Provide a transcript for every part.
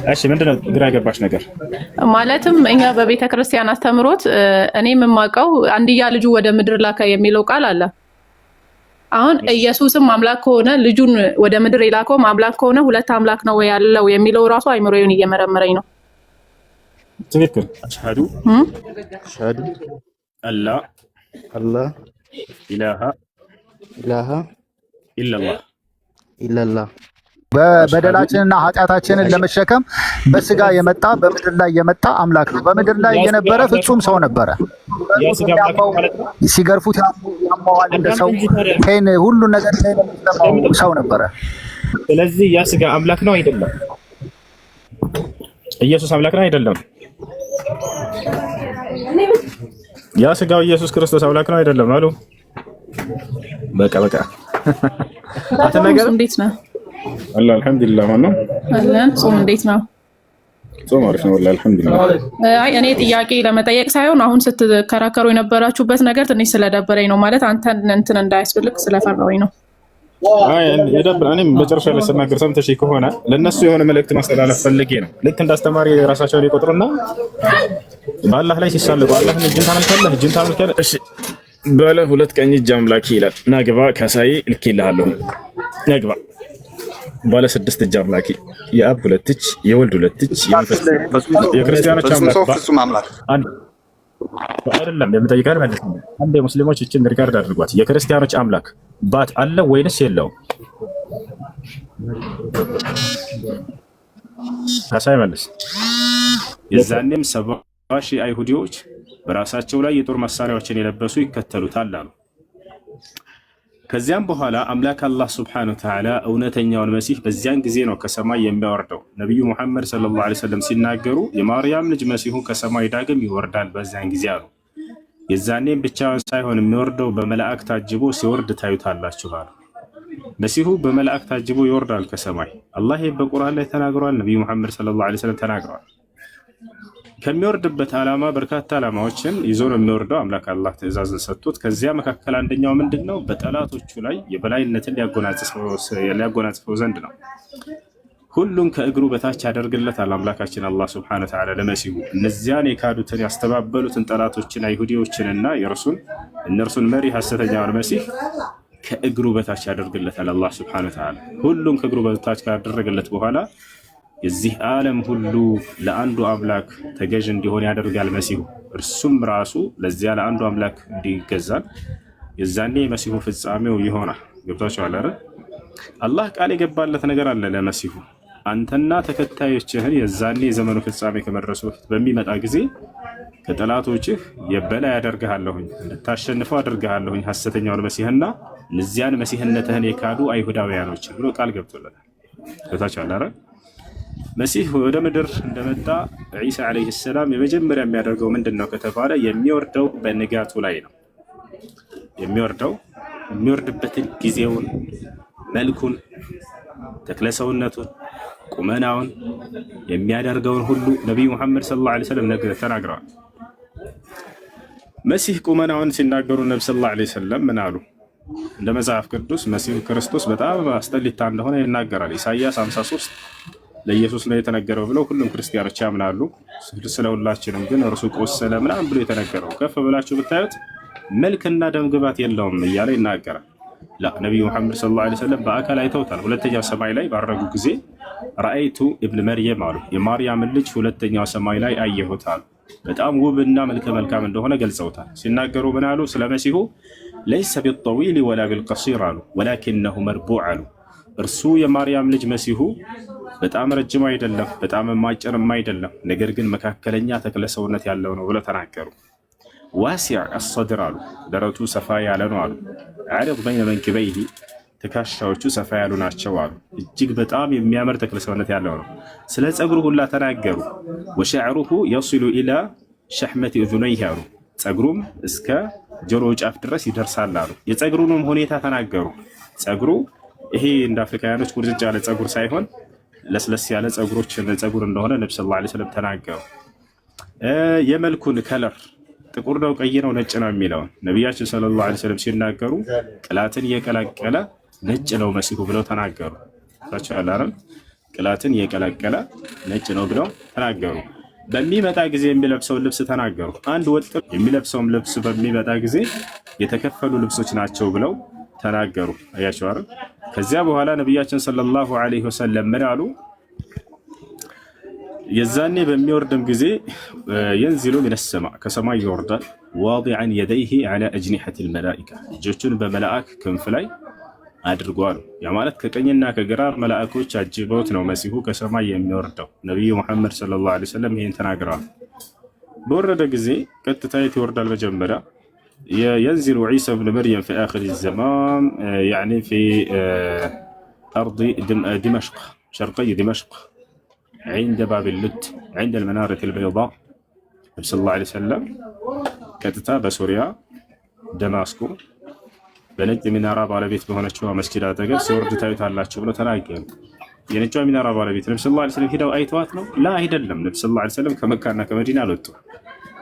እሺ ምንድነው ግራ የገባሽ ነገር? ማለትም እኛ በቤተ ክርስቲያን አስተምሮት እኔ የምማቀው አንድያ ልጁ ወደ ምድር ላከ የሚለው ቃል አለ። አሁን ኢየሱስም አምላክ ከሆነ ልጁን ወደ ምድር የላከው አምላክ ከሆነ ሁለት አምላክ ነው ያለው የሚለው ራሱ አይምሮዬን እየመረመረኝ ነው። ትክክል። አሽሃዱ አላ ኢላሃ ኢላላህ በበደላችንና ኃጢአታችንን ለመሸከም በስጋ የመጣ በምድር ላይ የመጣ አምላክ ነው። በምድር ላይ የነበረ ፍጹም ሰው ነበረ። ሲገርፉት ያማዋል እንደ ሰው ፔን ሁሉ ነገር ላይ ሰው ነበረ። ስለዚህ ያ ስጋ አምላክ ነው አይደለም? ኢየሱስ አምላክ ነው አይደለም? ያ ስጋው ኢየሱስ ክርስቶስ አምላክ ነው አይደለም? አሉ በቃ አተነገር እንዴት ነው? አላህ አልሐምዱሊላህ ነው። አላህ ጾም እንዴት ነው? ጾም አሪፍ ነው ወላሂ አልሐምዱሊላህ። አይ እኔ ጥያቄ ለመጠየቅ ሳይሆን አሁን ስትከራከሩ የነበራችሁበት ነገር ትንሽ ስለደበረኝ ነው። ማለት አንተን እንትን እንዳያስፈልግ ስለፈራሁኝ ነው። አይ የደብር እኔም በጨረሻ ላይ ስናገር ሰምተሽ ከሆነ ለነሱ የሆነ መልእክት ማስተላለፍ ፈልጌ ነው። ልክ እንዳስተማሪ ራሳቸውን ይቆጥሩና በአላህ ላይ ሲሳለቁ አላህን እጅን ታመልካለህ። እሺ ባለ ሁለት ቀኝ እጅ አምላኪ ይላል። ናግባ ካሳይ ልኬልሃለሁ። ናግባ ባለ ስድስት እጅ አምላኪ የአብ ሁለት እጅ የወልድ ሁለት እጅ የክርስቲያኖች አምላክ አይደለም። የምጠይቀህ ማለት ነው። አንድ የሙስሊሞች እችን ሪጋርድ አድርጓት። የክርስቲያኖች አምላክ ባት አለ ወይንስ የለውም? ካሳይ መልስ። የዛኔም 70,000 አይሁዲዎች በራሳቸው ላይ የጦር መሳሪያዎችን የለበሱ ይከተሉታል አሉ። ከዚያም በኋላ አምላክ አላህ ሱብሓነሁ ወተዓላ እውነተኛውን መሲህ በዚያን ጊዜ ነው ከሰማይ የሚያወርደው። ነቢዩ ሙሐመድ ሰለላሁ ዐለይሂ ወሰለም ሲናገሩ የማርያም ልጅ መሲሁ ከሰማይ ዳግም ይወርዳል በዚያን ጊዜ አሉ። የዛኔም ብቻውን ሳይሆን የሚወርደው በመላእክት ታጅቦ ሲወርድ ታዩታላችሁ አሉ። መሲሁ በመላእክት ታጅቦ ይወርዳል ከሰማይ። አላህ በቁርአን ላይ ተናግሯል። ነቢዩ ሙሐመድ ሰለላሁ ዐለይሂ ወሰለም ተናግረዋል። ከሚወርድበት ዓላማ በርካታ ዓላማዎችን ይዞ ነው የሚወርደው። አምላክ አላህ ትእዛዝን ሰጥቶት ከዚያ መካከል አንደኛው ምንድነው? በጠላቶቹ ላይ የበላይነትን ሊያጎናጽፈው ዘንድ ነው። ሁሉም ከእግሩ በታች ያደርግለታል አምላካችን አላህ ሱብሓነሁ ወተዓላ ለመሲሁ። እነዚያን የካዱትን ያስተባበሉትን ጠላቶችን አይሁዲዎችንና እነርሱን መሪ ሐሰተኛውን መሲህ ከእግሩ በታች ያደርግለታል አላህ ሱብሓነሁ ወተዓላ። ሁሉም ከእግሩ በታች ካደረገለት በኋላ የዚህ ዓለም ሁሉ ለአንዱ አምላክ ተገዥ እንዲሆን ያደርጋል መሲሁ። እርሱም ራሱ ለዚያ ለአንዱ አምላክ እንዲገዛል። የዛኔ መሲሁ ፍጻሜው ይሆናል። ገብቷችኋል አይደል? አላህ ቃል የገባለት ነገር አለ ለመሲሁ። አንተና ተከታዮችህን የዛኔ የዘመኑ ፍጻሜ ከመድረሱ በፊት በሚመጣ ጊዜ ከጠላቶችህ የበላይ ያደርግሃለሁኝ፣ እንድታሸንፈው አደርግሃለሁኝ ሐሰተኛውን መሲህና እነዚያን መሲህነትህን የካዱ አይሁዳውያኖች ብሎ ቃል ገብቶለታል። ገብቷችኋል አይደል? መሲህ ወደ ምድር እንደመጣ ዒሳ ዓለይሂ ሰላም የመጀመሪያ የሚያደርገው ምንድን ነው ከተባለ የሚወርደው በንጋቱ ላይ ነው። የሚወርድበትን ጊዜውን፣ መልኩን፣ ተክለሰውነቱን፣ ቁመናውን የሚያደርገውን ሁሉ ነቢዩ ሙሐመድ ሰለላሁ ዐለይሂ ወሰለም ተናግረዋል። መሲህ ቁመናውን ሲናገሩ ነቢ ሰለላሁ ዐለይሂ ወሰለም ምን አሉ? እንደ መጽሐፍ ቅዱስ መሲሁ ክርስቶስ በጣም አስጠሊታ እንደሆነ ይናገራል። ኢሳይያስ 53 ለኢየሱስ ነው የተነገረው ብለው ሁሉም ክርስቲያኖች ያምናሉ። ስለ ሁላችንም ግን እርሱ ቆሰለ ምናምን ብሎ የተነገረው ከፍ ብላችሁ ብታዩት መልክና ደምግባት የለውም እያለ ይናገራል። ነቢዩ ሙሐመድ ሰለላሁ ዐለይሂ ወሰለም በአካል አይተውታል። ሁለተኛው ሰማይ ላይ ባረጉ ጊዜ ረአይቱ ኢብን መርየም አሉ፣ የማርያምን ልጅ ሁለተኛው ሰማይ ላይ አየሁት አሉ። በጣም ውብና መልከ መልካም እንደሆነ ገልጸውታል። ሲናገሩ ምን አሉ? ስለ መሲሁ ለይሰ ቢጠዊል ወላ ቢልቀሲር አሉ፣ ወላኪነሁ መርቡዕ አሉ። እርሱ የማርያም ልጅ መሲሁ በጣም ረጅም አይደለም፣ በጣም ማጭርም አይደለም፣ ነገር ግን መካከለኛ ተክለ ሰውነት ያለው ነው ብለው ተናገሩ። ዋሲዕ አሰድር አሉ፣ ደረቱ ሰፋ ያለ ነው አሉ። ዓሪድ በይነ መንኪበይሂ፣ ትከሻዎቹ ሰፋ ያሉ ናቸው አሉ። እጅግ በጣም የሚያምር ተክለ ሰውነት ያለው ነው። ስለ ጸጉሩ ሁላ ተናገሩ። ወሸዕሩሁ የሲሉ ኢላ ሸሕመቲ እዙነይሂ አሉ፣ ጸጉሩም እስከ ጆሮ ጫፍ ድረስ ይደርሳል አሉ። የጸጉሩንም ሁኔታ ተናገሩ። ጸጉሩ ይሄ እንደ አፍሪካውያኖች ቁርጭጭ ያለ ጸጉር ሳይሆን ለስለስ ያለ ጸጉር እንደሆነ ነብዩ ሰለላሁ ዐለይሂ ወሰለም ተናገሩ። የመልኩን ከለር ጥቁር ነው፣ ቀይ ነው፣ ነጭ ነው የሚለውን ነቢያችን ሰለላሁ ዐለይሂ ወሰለም ሲናገሩ ቅላትን እየቀላቀለ ነጭ ነው መሲሁ ብለው ተናገሩ። ታቻላረን ቅላትን የቀላቀለ ነጭ ነው ብለው ተናገሩ። በሚመጣ ጊዜ የሚለብሰውን ልብስ ተናገሩ። አንድ ወጥ የሚለብሰውን ልብስ በሚመጣ ጊዜ የተከፈሉ ልብሶች ናቸው ብለው ተናገሩ። አያችሁ አይደል? ከዚያ በኋላ ነቢያችን ሰለላሁ ዐለይሂ ወሰለም ምን አሉ? የዛኔ በሚወርድም ጊዜ የንዚሉ ሚነ ሰማ ከሰማይ ይወርዳል። ዋዲዐን የደይሂ ዐላ አጅኒሐቲ ልመላኢካ እጆቹን በመላእክ ክንፍ ላይ አድርጓል። ያ ማለት ከቀኝና ከግራ መላእኮች አጅበውት ነው መሲሁ ከሰማይ የሚወርደው። ነቢዩ ሙሐመድ ሰለላሁ ዐለይሂ ወሰለም ይህን ተናግረዋል። በወረደ ጊዜ ቀጥታ የት ይወርዳል? መጀመሪያ የንዚሉ ዒሳ ብን መርየም ፊ አኺር ዘማን ያዕኒ ፊ አርድ ዲመሽቅ ሸርቀይ ዲመሽቅ عند باب اللد عند المنارة البيضاء النبي صلى الله عليه وسلم ቀጥታ በሱሪያ ደማስቆ በነጭ ሚናራ ባለቤት በሆነችው መስጊድ አጠገብ ሲወርድ ታዩታላችሁ ብሎ ተናገሩ። የነጭ ሚናራ ባለቤት ነብዩ ሰለላሁ ዐለይሂ ወሰለም ሄደው አይተዋት ነው? ላ አይደለም። ነብዩ ሰለላሁ ዐለይሂ ወሰለም ከመካና ከመዲና አልወጡ።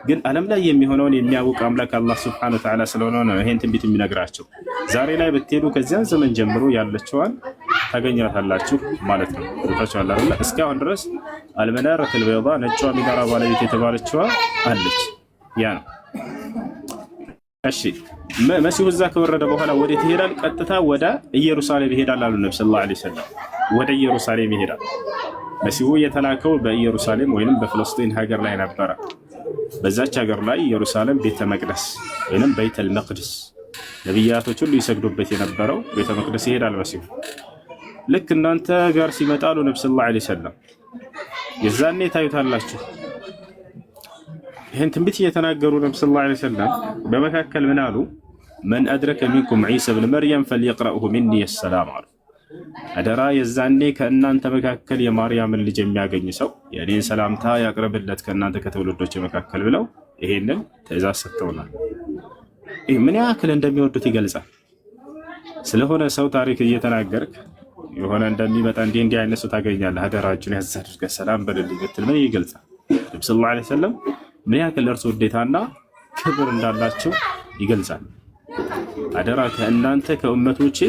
ግን ዓለም ላይ የሚሆነውን የሚያውቅ አምላክ አላህ ሱብሓነሁ ወተዓላ ስለሆነ ነው ይሄን ትንቢት የሚነግራቸው። ዛሬ ላይ ብትሄዱ ከዚያን ዘመን ጀምሮ ያለችዋን ታገኛታላችሁ ማለት ነው። ታቻላ አይደል? እስካሁን ድረስ አልመናረቱል በይዳ ነጭ ሚናራ ባለቤት የተባለችዋ አለች። ያ ነው። እሺ መሲሁ እዛ ከወረደ በኋላ ወዴት ይሄዳል? ቀጥታ ወደ ኢየሩሳሌም ይሄዳል አሉ ነብዩ ሰለላሁ ዐለይሂ ወሰለም። ወደ ኢየሩሳሌም ይሄዳል። መሲሁ የተላከው በኢየሩሳሌም ወይንም በፍልስጤን ሀገር ላይ ነበረ። በዛች ሀገር ላይ ኢየሩሳሌም ቤተ መቅደስ ወይንም በይተል መቅደስ ነቢያቶች ሁሉ ይሰግዱበት የነበረው ቤተ መቅደስ ይሄዳል መሲሁ። ልክ እናንተ ጋር ሲመጣሉ ነብዩ ሰለላሁ ዐለይሂ ወሰለም የዛኔ ታዩታላችሁ። ይህን ትንቢት እየተናገሩ ነብዩ ሰለላሁ ዐለይሂ ወሰለም በመካከል ምን አሉ? መን አድረከ ሚንኩም ዒሳ ብን መርየም ፈልየቅረእሁ ሚኒ ሰላም አሉ። አደራ የዛኔ ከእናንተ መካከል የማርያምን ልጅ የሚያገኝ ሰው የኔን ሰላምታ ያቅርብለት ከእናንተ ከትውልዶች መካከል ብለው ይሄንን ትእዛዝ ሰጥተውናል። ይህ ምን ያክል እንደሚወዱት ይገልጻል። ስለሆነ ሰው ታሪክ እየተናገርክ የሆነ እንደሚመጣ እንዲህ አይነት ሰው ታገኛለህ፣ አደራችሁን ያዝ አድርገህ ሰላም በልልኝ ብትል ምን ይገልጻል? ነብዩ ሰለላሁ ዐለይሂ ወሰለም ምን ያክል ለእርሱ ውዴታና ክብር እንዳላቸው ይገልጻል። አደራ ከእናንተ ከኡመቶቼ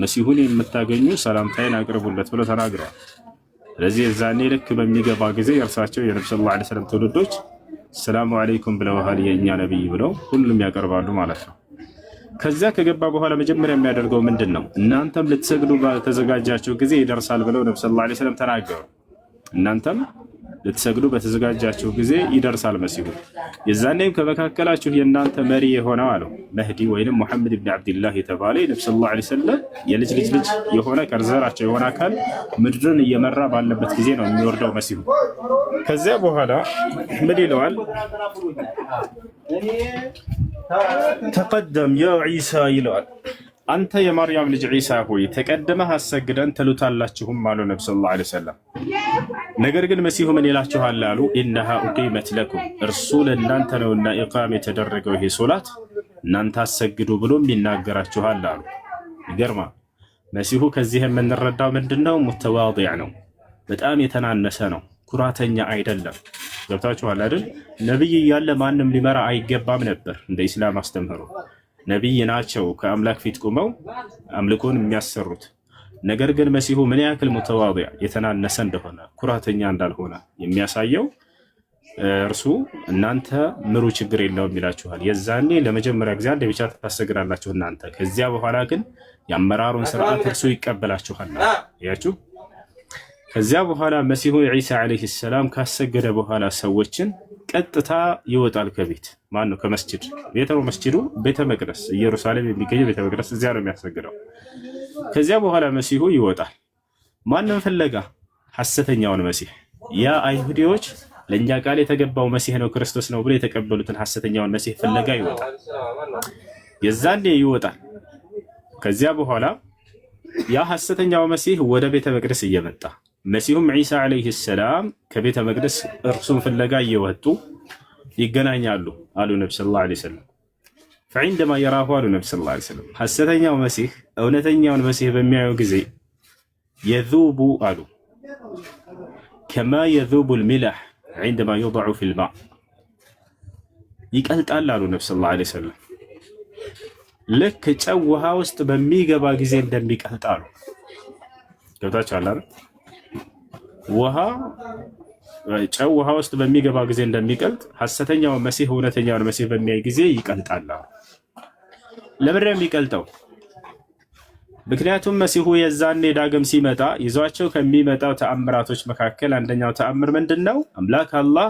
መሲሁን የምታገኙ ሰላምታዬን አቅርቡለት ብለው ተናግረዋል። ስለዚህ የዛኔ ልክ በሚገባ ጊዜ የእርሳቸው የነብዩ ሰለላሁ ዐለይሂ ወሰለም ትውልዶች ሰላሙ አለይኩም ብለዋል የእኛ ነቢይ ብለው ሁሉም ያቀርባሉ ማለት ነው። ከዚያ ከገባ በኋላ መጀመሪያ የሚያደርገው ምንድን ነው? እናንተም ልትሰግዱ በተዘጋጃችሁ ጊዜ ይደርሳል ብለው ነብዩ ሰለላሁ ዐለይሂ ወሰለም ተናገሩ። እናንተም ልትሰግዱ በተዘጋጃችሁ ጊዜ ይደርሳል መሲሁ። የዛኔም ከመካከላችሁ የእናንተ መሪ የሆነው አለው መህዲ ወይንም ሙሐመድ ብን አብድላህ የተባለ ነብዩ ሰለላሁ ዐለይሂ ወሰለም የልጅ ልጅ የሆነ ከዘራቸው የሆነ አካል ምድርን እየመራ ባለበት ጊዜ ነው የሚወርደው መሲሁ። ከዚያ በኋላ ምን ይለዋል? ተቀደም ያ ዒሳ ይለዋል። አንተ የማርያም ልጅ ዒሳ ሆይ ተቀድመህ አሰግደን ትሉታላችሁም አሉ ነብዩ ሰለላሁ ዐለይሂ ወሰለም። ነገር ግን መሲሁ ምን ይላችኋል አሉ? ኢነሃ ኡቂመት ለኩም እርሱ ለእናንተ ነውና ኢቃም የተደረገው ይሄ ሶላት እናንተ አሰግዱ ብሎም ይናገራችኋል አሉ። ይገርማል። መሲሁ ከዚህ የምንረዳው ምንድነው? ሙተዋዲዕ ነው፣ በጣም የተናነሰ ነው፣ ኩራተኛ አይደለም። ገብታችኋል አይደል? ነብይ እያለ ማንም ሊመራ አይገባም ነበር እንደ ኢስላም አስተምህሮ። ነቢይ ናቸው ከአምላክ ፊት ቆመው አምልኮን የሚያሰሩት። ነገር ግን መሲሁ ምን ያክል ሙተዋዲዕ የተናነሰ እንደሆነ ኩራተኛ እንዳልሆነ የሚያሳየው እርሱ እናንተ ምሩ ችግር የለውም ይላችኋል። የዛኔ ለመጀመሪያ ጊዜ አንድ ብቻ ታሰግዳላችሁ እናንተ። ከዚያ በኋላ ግን የአመራሩን ስርዓት እርሱ ይቀበላችኋል። ያችሁ ከዚያ በኋላ መሲሁ ዒሳ ዓለይሂ ሰላም ካሰገደ በኋላ ሰዎችን ቀጥታ ይወጣል ከቤት ማን ነው? ከመስጂድ ቤተ መስጂዱ ቤተ መቅደስ ኢየሩሳሌም የሚገኘው ቤተ መቅደስ እዚያ ነው የሚያሰግደው። ከዚያ በኋላ መሲሁ ይወጣል። ማንም ፍለጋ? ሐሰተኛውን መሲህ። ያ አይሁዲዎች ለእኛ ቃል የተገባው መሲህ ነው ክርስቶስ ነው ብሎ የተቀበሉትን ሐሰተኛውን መሲህ ፍለጋ ይወጣል። የዛኔ ይወጣል። ከዚያ በኋላ ያ ሐሰተኛው መሲህ ወደ ቤተ መቅደስ እየመጣ መሲሁም ዒሳ ዓለይሂ ሰላም ከቤተ መቅደስ እርሱን ፍለጋ እየወጡ ይገናኛሉ አሉ ነብዩ ሰለላሁ ዐለይሂ ወሰለም። فعندما يراه አሉ ነብዩ ሰለላሁ ዐለይሂ ወሰለም ሐሰተኛው መሲህ እውነተኛውን መሲህ በሚያዩ ጊዜ የذوب አሉ كما يذوب الملح عندما يوضع في الماء ይቀልጣል አሉ ነብዩ ሰለላሁ ዐለይሂ ወሰለም። ልክ ጨው ውሃ ውስጥ በሚገባ ጊዜ እንደሚቀልጥ አሉ። ገብታችኋል አይደል? ውሃ ጨው ውሃ ውስጥ በሚገባ ጊዜ እንደሚቀልጥ ሐሰተኛው መሲህ እውነተኛውን መሲህ በሚያይ ጊዜ ይቀልጣል። ለምን ነው የሚቀልጠው? ምክንያቱም መሲሁ የዛኔ ዳግም ሲመጣ ይዟቸው ከሚመጣው ተአምራቶች መካከል አንደኛው ተአምር ምንድነው? አምላክ አላህ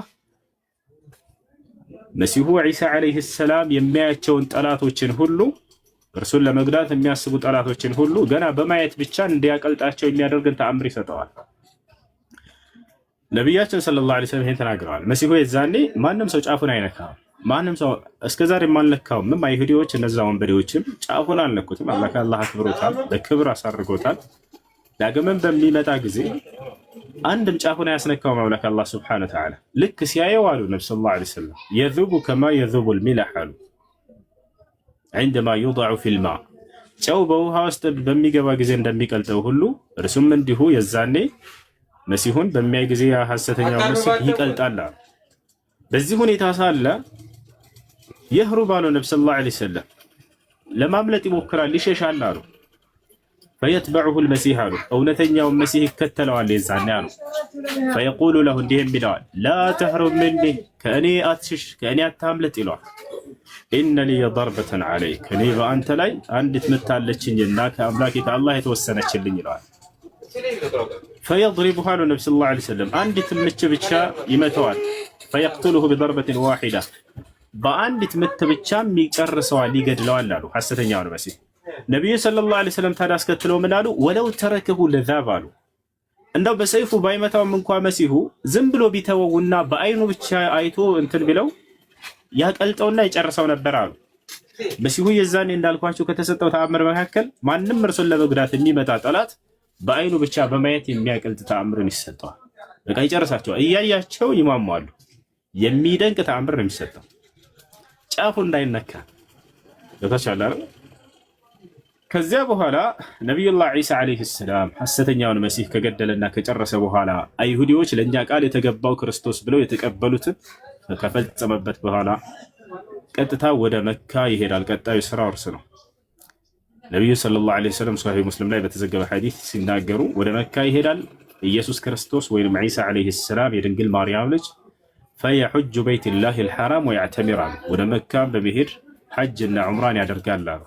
መሲሁ ዒሳ ዓለይሂ ሰላም የሚያያቸውን ጠላቶችን ሁሉ እርሱን ለመግዳት የሚያስቡ ጠላቶችን ሁሉ ገና በማየት ብቻ እንዲያቀልጣቸው የሚያደርግን ተአምር ይሰጠዋል። ነቢያችን ሰለላሁ ዐለይሂ ወሰለም ይሄን ተናግረዋል። መሲሁ የዛኔ ማንም ሰው ጫፉን አይነካም። ማንም ሰው እስከዛሬ የማልነካውም አይሁዲዎች እነዛ ወንበዴዎችም ጫፉን አልነኩትም። አላህ አክብሮታል፣ በክብር አሳርጎታል። ዳግምም በሚመጣ ጊዜ አንድም ጫፉን አያስነካውም አምላክ አላህ ሱብሓነሁ ወተዓላ። ልክ ሲያየው አሉ ነብዩ ሰለላሁ ዐለይሂ ወሰለም የዙቡ ከማ የዙቡ ልሚላሕ አሉ ዐንደማ ዩضዑ ፊል ማ፣ ጨው በውሃ ውስጥ በሚገባ ጊዜ እንደሚቀልጠው ሁሉ እርሱም እንዲሁ የዛኔ መሲሁን በሚያይ ጊዜ ሐሰተኛው መሲህ ይቀልጣል። በዚህ ሁኔታ ሳለ የህሩብ አሉ ነብዩ ሰለላሁ ዐለይሂ ወሰለም ለማምለጥ ይሞክራል፣ ይሸሻል አሉ። ፈየትበዑሁ ልመሲህ አሉ እውነተኛው መሲህ ይከተለዋል የዛኔ አሉ። ፈየቁሉ ለሁ እንዲህም ይለዋል ላ ተህሩብ ምኒ፣ ከእኔ አትሽሽ፣ ከእኔ አታምልጥ ይለዋል። ኢነ ሊየ ደርበተን ዐለይክ፣ እኔ በአንተ ላይ አንዲት ምታለችኝና ከአምላኬ ከአላህ የተወሰነችልኝ ይለዋል። ፈየድሪቡሁ አሉ ነብዩ ሰለላሁ ዐለይሂ ወሰለም አንዲት ምች ብቻ ይመተዋል። ፈየቅቱሉሁ ቢደርበትን ዋሂዳ፣ በአንዲት ምት ብቻም ይጨርሰዋል፣ ይገድለዋል አሉ ሐሰተኛውን መሲህ። ነቢዩ ሰለላሁ ዐለይሂ ወሰለም ታዲያ አስከትለው ምን አሉ? ወለው ተረከሁ ለዛብ አሉ፣ እንደው በሰይፉ ባይመታውም እንኳ መሲሁ ዝም ብሎ ቢተወውና በአይኑ ብቻ አይቶ እንትን ቢለው ያቀልጠውና ይጨርሰው ነበር አሉ። መሲሁ የዛኔ እንዳልኳቸው ከተሰጠው ተአምር መካከል ማንም እርሱን ለመጉዳት የሚመጣ ጠላት በአይኑ ብቻ በማየት የሚያቀልጥ ተአምርን ይሰጠዋል። በቃ ይጨርሳቸዋል፣ እያያቸው ይሟሟሉ። የሚደንቅ ተአምር ነው የሚሰጠው፣ ጫፉ እንዳይነካ ለታቻለ አይደል። ከዚያ በኋላ ነቢዩላህ ዒሳ ዓለይሂ ሰላም ሐሰተኛውን መሲህ ከገደለና ከጨረሰ በኋላ አይሁዲዎች ለእኛ ቃል የተገባው ክርስቶስ ብለው የተቀበሉትን ከፈጸመበት በኋላ ቀጥታ ወደ መካ ይሄዳል። ቀጣዩ ስራ እርሱ ነው። ነቢዩ ሰለላሁ ዐለይሂ ወሰለም ሶሒህ ሙስሊም ላይ በተዘገበ ሐዲስ ሲናገሩ ወደ መካ ይሄዳል ኢየሱስ ክርስቶስ ወይም ዒሳ ዓለይሂ ሰላም የድንግል ማርያም ልጅ ፈየሑጁ በይተላሂ አልሐራም ወያዕተሚር አሉ። ወደ መካ በመሄድ ሐጅና ዑምራን ያደርጋል አሉ።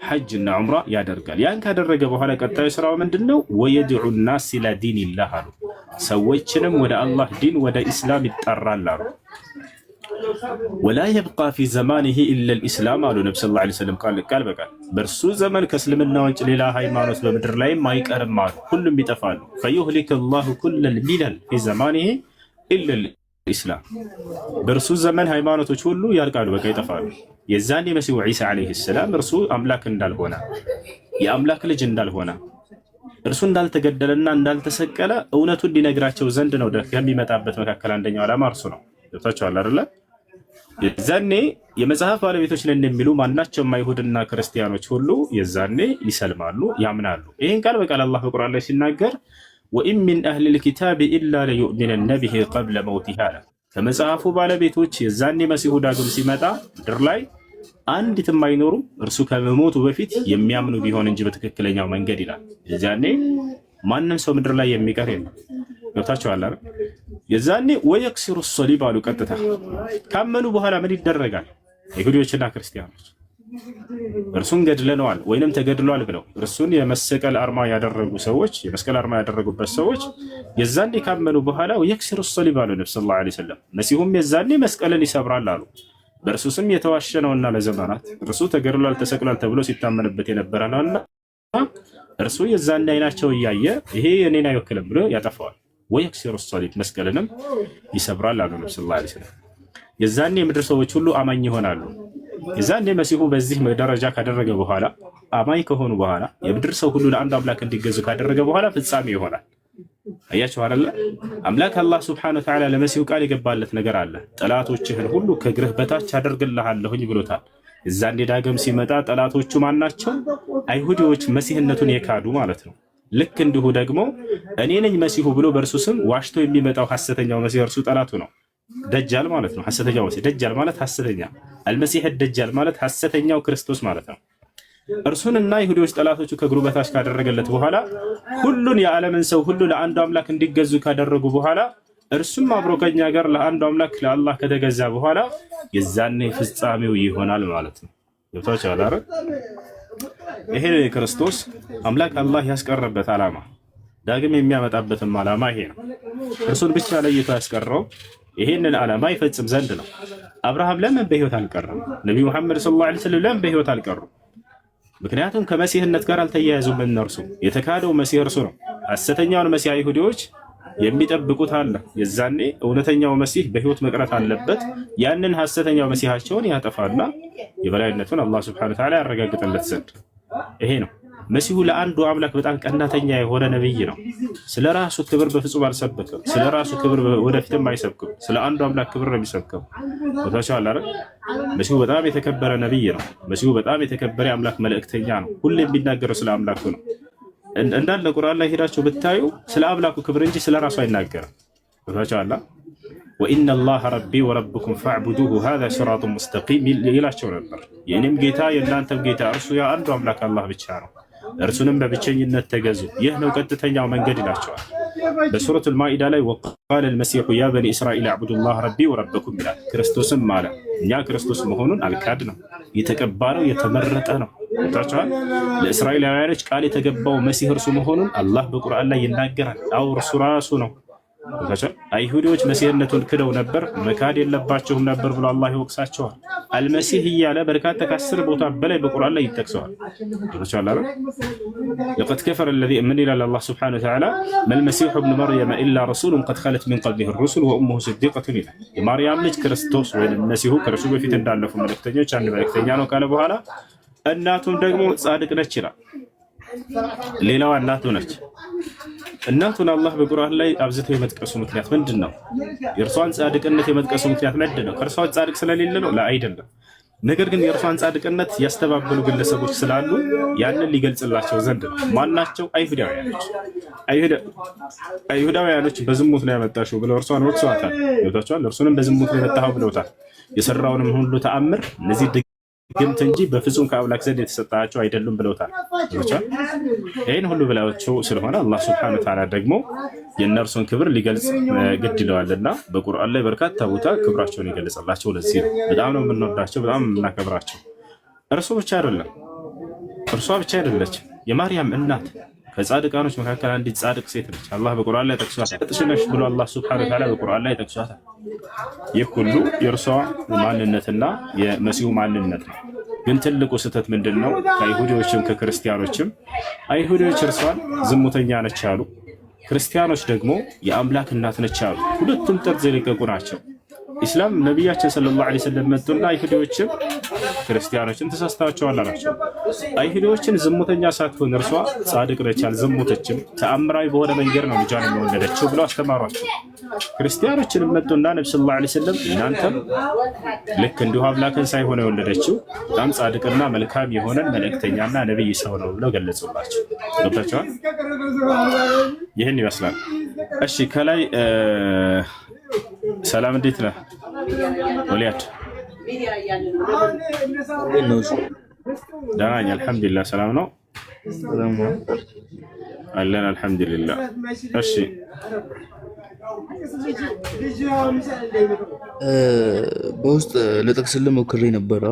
ሐጅና ዑምራ ያደርጋል። ያን ካደረገ በኋላ ቀጣዩ ስራው ምንድነው? ወየድዑ ናስ ኢላ ዲኒላህ አሉ። ሰዎችንም ወደ አላህ ዲን ወደ ኢስላም ይጠራል አሉ። ወላ የብቃ ፊ ዘማኒሂ ኢላ ልኢስላም አሉ ነቢ ሰለላሁ ዐለይሂ ወሰለም ቃል በቃል በእርሱ ዘመን ከእስልምና ውጭ ሌላ ሃይማኖት በምድር ላይም አይቀርም አሉ። ሁሉም ይጠፋሉ። ፈዩህሊክ ላሁ ኩለል ሚለል ፊ ዘማኒሂ ኢላ ልኢስላም፣ በእርሱ ዘመን ሃይማኖቶች ሁሉ ያልቃሉ፣ በቃ ይጠፋሉ። የዛኔ መሲሁ ዒሳ ዓለይሂ ሰላም እርሱ አምላክ እንዳልሆነ የአምላክ ልጅ እንዳልሆነ እርሱ እንዳልተገደለና እንዳልተሰቀለ እውነቱን ሊነግራቸው ዘንድ ነው ከሚመጣበት መካከል አንደኛው ዓላማ እርሱ ነው። ገብታችኋል አይደለ? የዛኔ የመጽሐፍ ባለቤቶች ነን የሚሉ ማናቸውም አይሁድና ክርስቲያኖች ሁሉ የዛኔ ይሰልማሉ፣ ያምናሉ። ይህን ቃል በቃል አላህ በቁርአን ላይ ሲናገር ወኢን ሚን አህሊል ኪታቢ ኢላ ለዩእሚነነ ቢሂ ቀብለ መውቲሃ፣ ከመጽሐፉ ባለቤቶች የዛኔ መሲሁ ዳግም ሲመጣ ምድር ላይ አንዲትም አይኖሩም እርሱ ከመሞቱ በፊት የሚያምኑ ቢሆን እንጂ በትክክለኛው መንገድ ይላል። የዛኔ ማንም ሰው ምድር ላይ የሚቀር የለም። ገብታችኋል አይደል? የዛኔ ወየክሲሩ ሶሊብ አሉ። ቀጥታ ካመኑ በኋላ ምን ይደረጋል? አይሁዶችና ክርስቲያኖች እርሱን ገድለነዋል ወይንም ተገድሏል ብለው እርሱን የመስቀል አርማ ያደረጉ ሰዎች የመስቀል አርማ ያደረጉበት ሰዎች የዛኔ ካመኑ በኋላ ወየክሲሩ ሶሊብ አሉ ነብዩ ሰለላሁ ዐለይሂ ወሰለም። መሲሁም የዛኔ መስቀልን ይሰብራል አሉ። በእርሱ ስም የተዋሸ ነውና ለዘመናት እርሱ ተገድሏል ተሰቅሏል ተብሎ ሲታመንበት የነበረ ነውና እርሱ የዛኔ አይናቸው እያየ ይሄ እኔን አይወክልም ብሎ ያጠፋዋል። ወየክሲሩ ሶሊብ መስቀልንም ይሰብራል አሉ ነብዩ ሰለላሁ ዐለይሂ ወሰለም። የዛኔ የምድር ሰዎች ሁሉ አማኝ ይሆናሉ። የዛኔ መሲሁ በዚህ ደረጃ ካደረገ በኋላ አማኝ ከሆኑ በኋላ የምድር ሰው ሁሉ ለአንድ አምላክ እንዲገዙ ካደረገ በኋላ ፍጻሜ ይሆናል። አያችሁ አይደለ? አምላክ አላህ ሱብሓነሁ ወተዓላ ለመሲሁ ቃል የገባለት ነገር አለ። ጠላቶችህን ሁሉ ከእግርህ በታች አደርግልሃለሁኝ ብሎታል። የዛኔ ዳግም ሲመጣ ጠላቶቹ ማናቸው? አይሁዲዎች መሲህነቱን የካዱ ማለት ነው። ልክ እንዲሁ ደግሞ እኔ ነኝ መሲሁ ብሎ በእርሱ ስም ዋሽቶ የሚመጣው ሐሰተኛው መሲህ እርሱ ጠላቱ ነው። ደጃል ማለት ነው። ሐሰተኛው መሲህ ደጃል ማለት ሐሰተኛ አልመሲህ ደጃል ማለት ሐሰተኛው ክርስቶስ ማለት ነው። እርሱንና ይሁዲዎች ጠላቶቹ ከእግሩ በታች ካደረገለት በኋላ ሁሉን የዓለምን ሰው ሁሉ ለአንዱ አምላክ እንዲገዙ ካደረጉ በኋላ እርሱም አብሮ ከኛ ጋር ለአንዱ አምላክ ለአላህ ከተገዛ በኋላ የዛኔ ፍጻሜው ይሆናል ማለት ነው። ገብታችኋል አይደል? ይሄ ክርስቶስ አምላክ አላህ ያስቀረበት ዓላማ ዳግም የሚያመጣበትም ዓላማ ይሄ ነው። እርሱን ብቻ ለይቶ ያስቀረው ይሄንን ዓላማ ይፈጽም ዘንድ ነው። አብርሃም ለምን በህይወት አልቀረም? ነብዩ መሐመድ ሰለላሁ ዐለይሂ ወሰለም ለምን በህይወት አልቀሩም? ምክንያቱም ከመሲህነት ጋር አልተያያዙም። እነርሱ የተካደው መሲህ እርሱ ነው። ሐሰተኛውን መሲህ አይሁዲዎች የሚጠብቁት አለ። የዛኔ እውነተኛው መሲህ በህይወት መቅረት አለበት። ያንን ሐሰተኛው መሲሃቸውን ያጠፋና የበላይነቱን አላህ ሱብሓነሁ ወተዓላ ያረጋግጥለት ዘንድ ይሄ ነው። መሲሁ ለአንዱ አምላክ በጣም ቀናተኛ የሆነ ነብይ ነው። ስለ ራሱ ክብር በፍጹም አልሰበከም። ስለ ራሱ ክብር ወደፊትም አይሰብክም። ስለ አንዱ አምላክ ክብር ነው የሚሰብከው። ወታቻለ አይደል? መሲሁ በጣም የተከበረ ነብይ ነው። መሲሁ በጣም የተከበረ አምላክ መልእክተኛ ነው። ሁሌ የሚናገረው ስለ አምላኩ ነው። እንዳለ ቁርአን ላይ ሄዳችሁ ብታዩ ስለ አምላኩ ክብር እንጂ ስለ ራሱ አይናገርም። ወታቻለ ወኢነ አላህ ረቢ ወረብኩም ፈዕቡዱሁ ሃዛ ሲራጡን ሙስተቂም ይላቸው ነበር። የእኔም ጌታ የእናንተም ጌታ እርሱ ያ አንዱ አምላክ አላህ ብቻ ነው። እርሱንም በብቸኝነት ተገዙ፣ ይህ ነው ቀጥተኛው መንገድ ይላቸዋል። በሱረቱል ማኢዳ ላይ ወቃለ አልመሲሑ ያ በኒ እስራኤል አዕቡዱላህ ረቢ ወረበኩም ይላል። ክርስቶስም አለ እኛ ክርስቶስ መሆኑን አልካድ ነው፣ የተቀባ ነው፣ የተመረጠ ነው። ታቻል ለእስራኤላውያኖች ቃል የተገባው መሲህ እርሱ መሆኑን አላህ በቁርአን ላይ ይናገራል። አው እርሱ ራሱ ነው። አይሁዲዎች መሲህነቱን ክደው ነበር፣ መካድ የለባቸውም ነበር ብሎ አላህ ይወቅሳቸዋል። አልመሲህ እያለ በርካታ ከ10 ቦታ በላይ በቁርአን ላይ ይጠቅሰዋል። ተቻላለ لقد كفر الذي من الى الله سبحانه وتعالى ما المسيح ابن مريم الا رسول قد خلت من قبله الرسل وامه صديقة ይላል። የማርያም ልጅ ክርስቶስ ወይም መሲሁ ከእርሱ በፊት እንዳለፉ መልእክተኞች አንድ መልእክተኛ ነው ካለ በኋላ እናቱም ደግሞ ጻድቅ ነች ይላል። ሌላዋ እናቱ ነች። እናቱን አላህ በቁርአን ላይ አብዝቶ የመጥቀሱ ምክንያት ምንድን ነው? የእርሷን ጻድቅነት የመጥቀሱ ምክንያት ምንድን ነው? ከእርሷ ጻድቅ ስለሌለ ነው? አይደለም። ነገር ግን የእርሷን ጻድቅነት ያስተባበሉ ግለሰቦች ስላሉ ያንን ሊገልጽላቸው ዘንድ ነው። ማናቸው? አይሁዳውያኖች በዝሙት ነው ያመጣሽው ብለው እርሷን ወቅሰዋታል። ይወታቸዋል። እርሱንም በዝሙት ነው የመጣኸው ብለውታል። የሰራውንም ሁሉ ተአምር እነዚህ ግምት እንጂ በፍጹም ከአምላክ ዘንድ የተሰጣቸው አይደሉም ብለውታል። ይህን ሁሉ ብላቸው ስለሆነ አላህ ሱብሓነሁ ወተዓላ ደግሞ የእነርሱን ክብር ሊገልጽ ግድ ይለዋልና በቁርአን ላይ በርካታ ቦታ ክብራቸውን ይገልጽላቸው። ለዚህ ነው በጣም ነው የምንወዳቸው፣ በጣም የምናከብራቸው። እርሱ ብቻ አይደለም፣ እርሷ ብቻ አይደለች። የማርያም እናት ከጻድቃኖች መካከል አንዲት ጻድቅ ሴት ነች። አላህ በቁርአን ላይ ጠቅሷታል። ጥሽነሽ ብሎ አላህ ሱብሓነሁ ወተዓላ በቁርአን ላይ ጠቅሷታል። ይህ ሁሉ የእርሷ ማንነትና የመሲሁ ማንነት ነው። ግን ትልቁ ስህተት ምንድን ነው? ከአይሁዲዎችም ከክርስቲያኖችም አይሁዲዎች እርሷን ዝሙተኛ ነች አሉ፣ ክርስቲያኖች ደግሞ የአምላክ እናት ነች አሉ። ሁለቱም ጠርዝ የለቀቁ ናቸው። ኢስላም ነቢያችን ሰለላሁ ዐለይሂ ወሰለም መጡና አይሁዲዎችም ክርስቲያኖችን ተሳስተዋቸዋል አላቸው። አይሁዲዎችን ዝሙተኛ ሳትሆን እርሷ ጻድቅ ነች፣ አልዘሙተችም፣ ተአምራዊ በሆነ መንገድ ነው ልጇን የወለደችው ብለው አስተማሯቸው። ክርስቲያኖችንም መጡና ነብዩ ሰለላሁ ዐለይሂ ወሰለም እናንተም ልክ እንዲሁ አምላክን ሳይሆን የወለደችው በጣም ጻድቅና መልካም የሆነን መልእክተኛና ነብይ ሰው ነው ብለው ገለጹላቸው። ገብታችኋል? ይህን ይመስላል። እሺ ከላይ ሰላም እንዴት ነህ ወሊያድ? ደህና ነኝ አልሐምዱሊላህ። ሰላም ነው አለን አልሐምዱሊላህ። እሺ በውስጥ ልጠቅስልህ ሞክሬ ነበረ።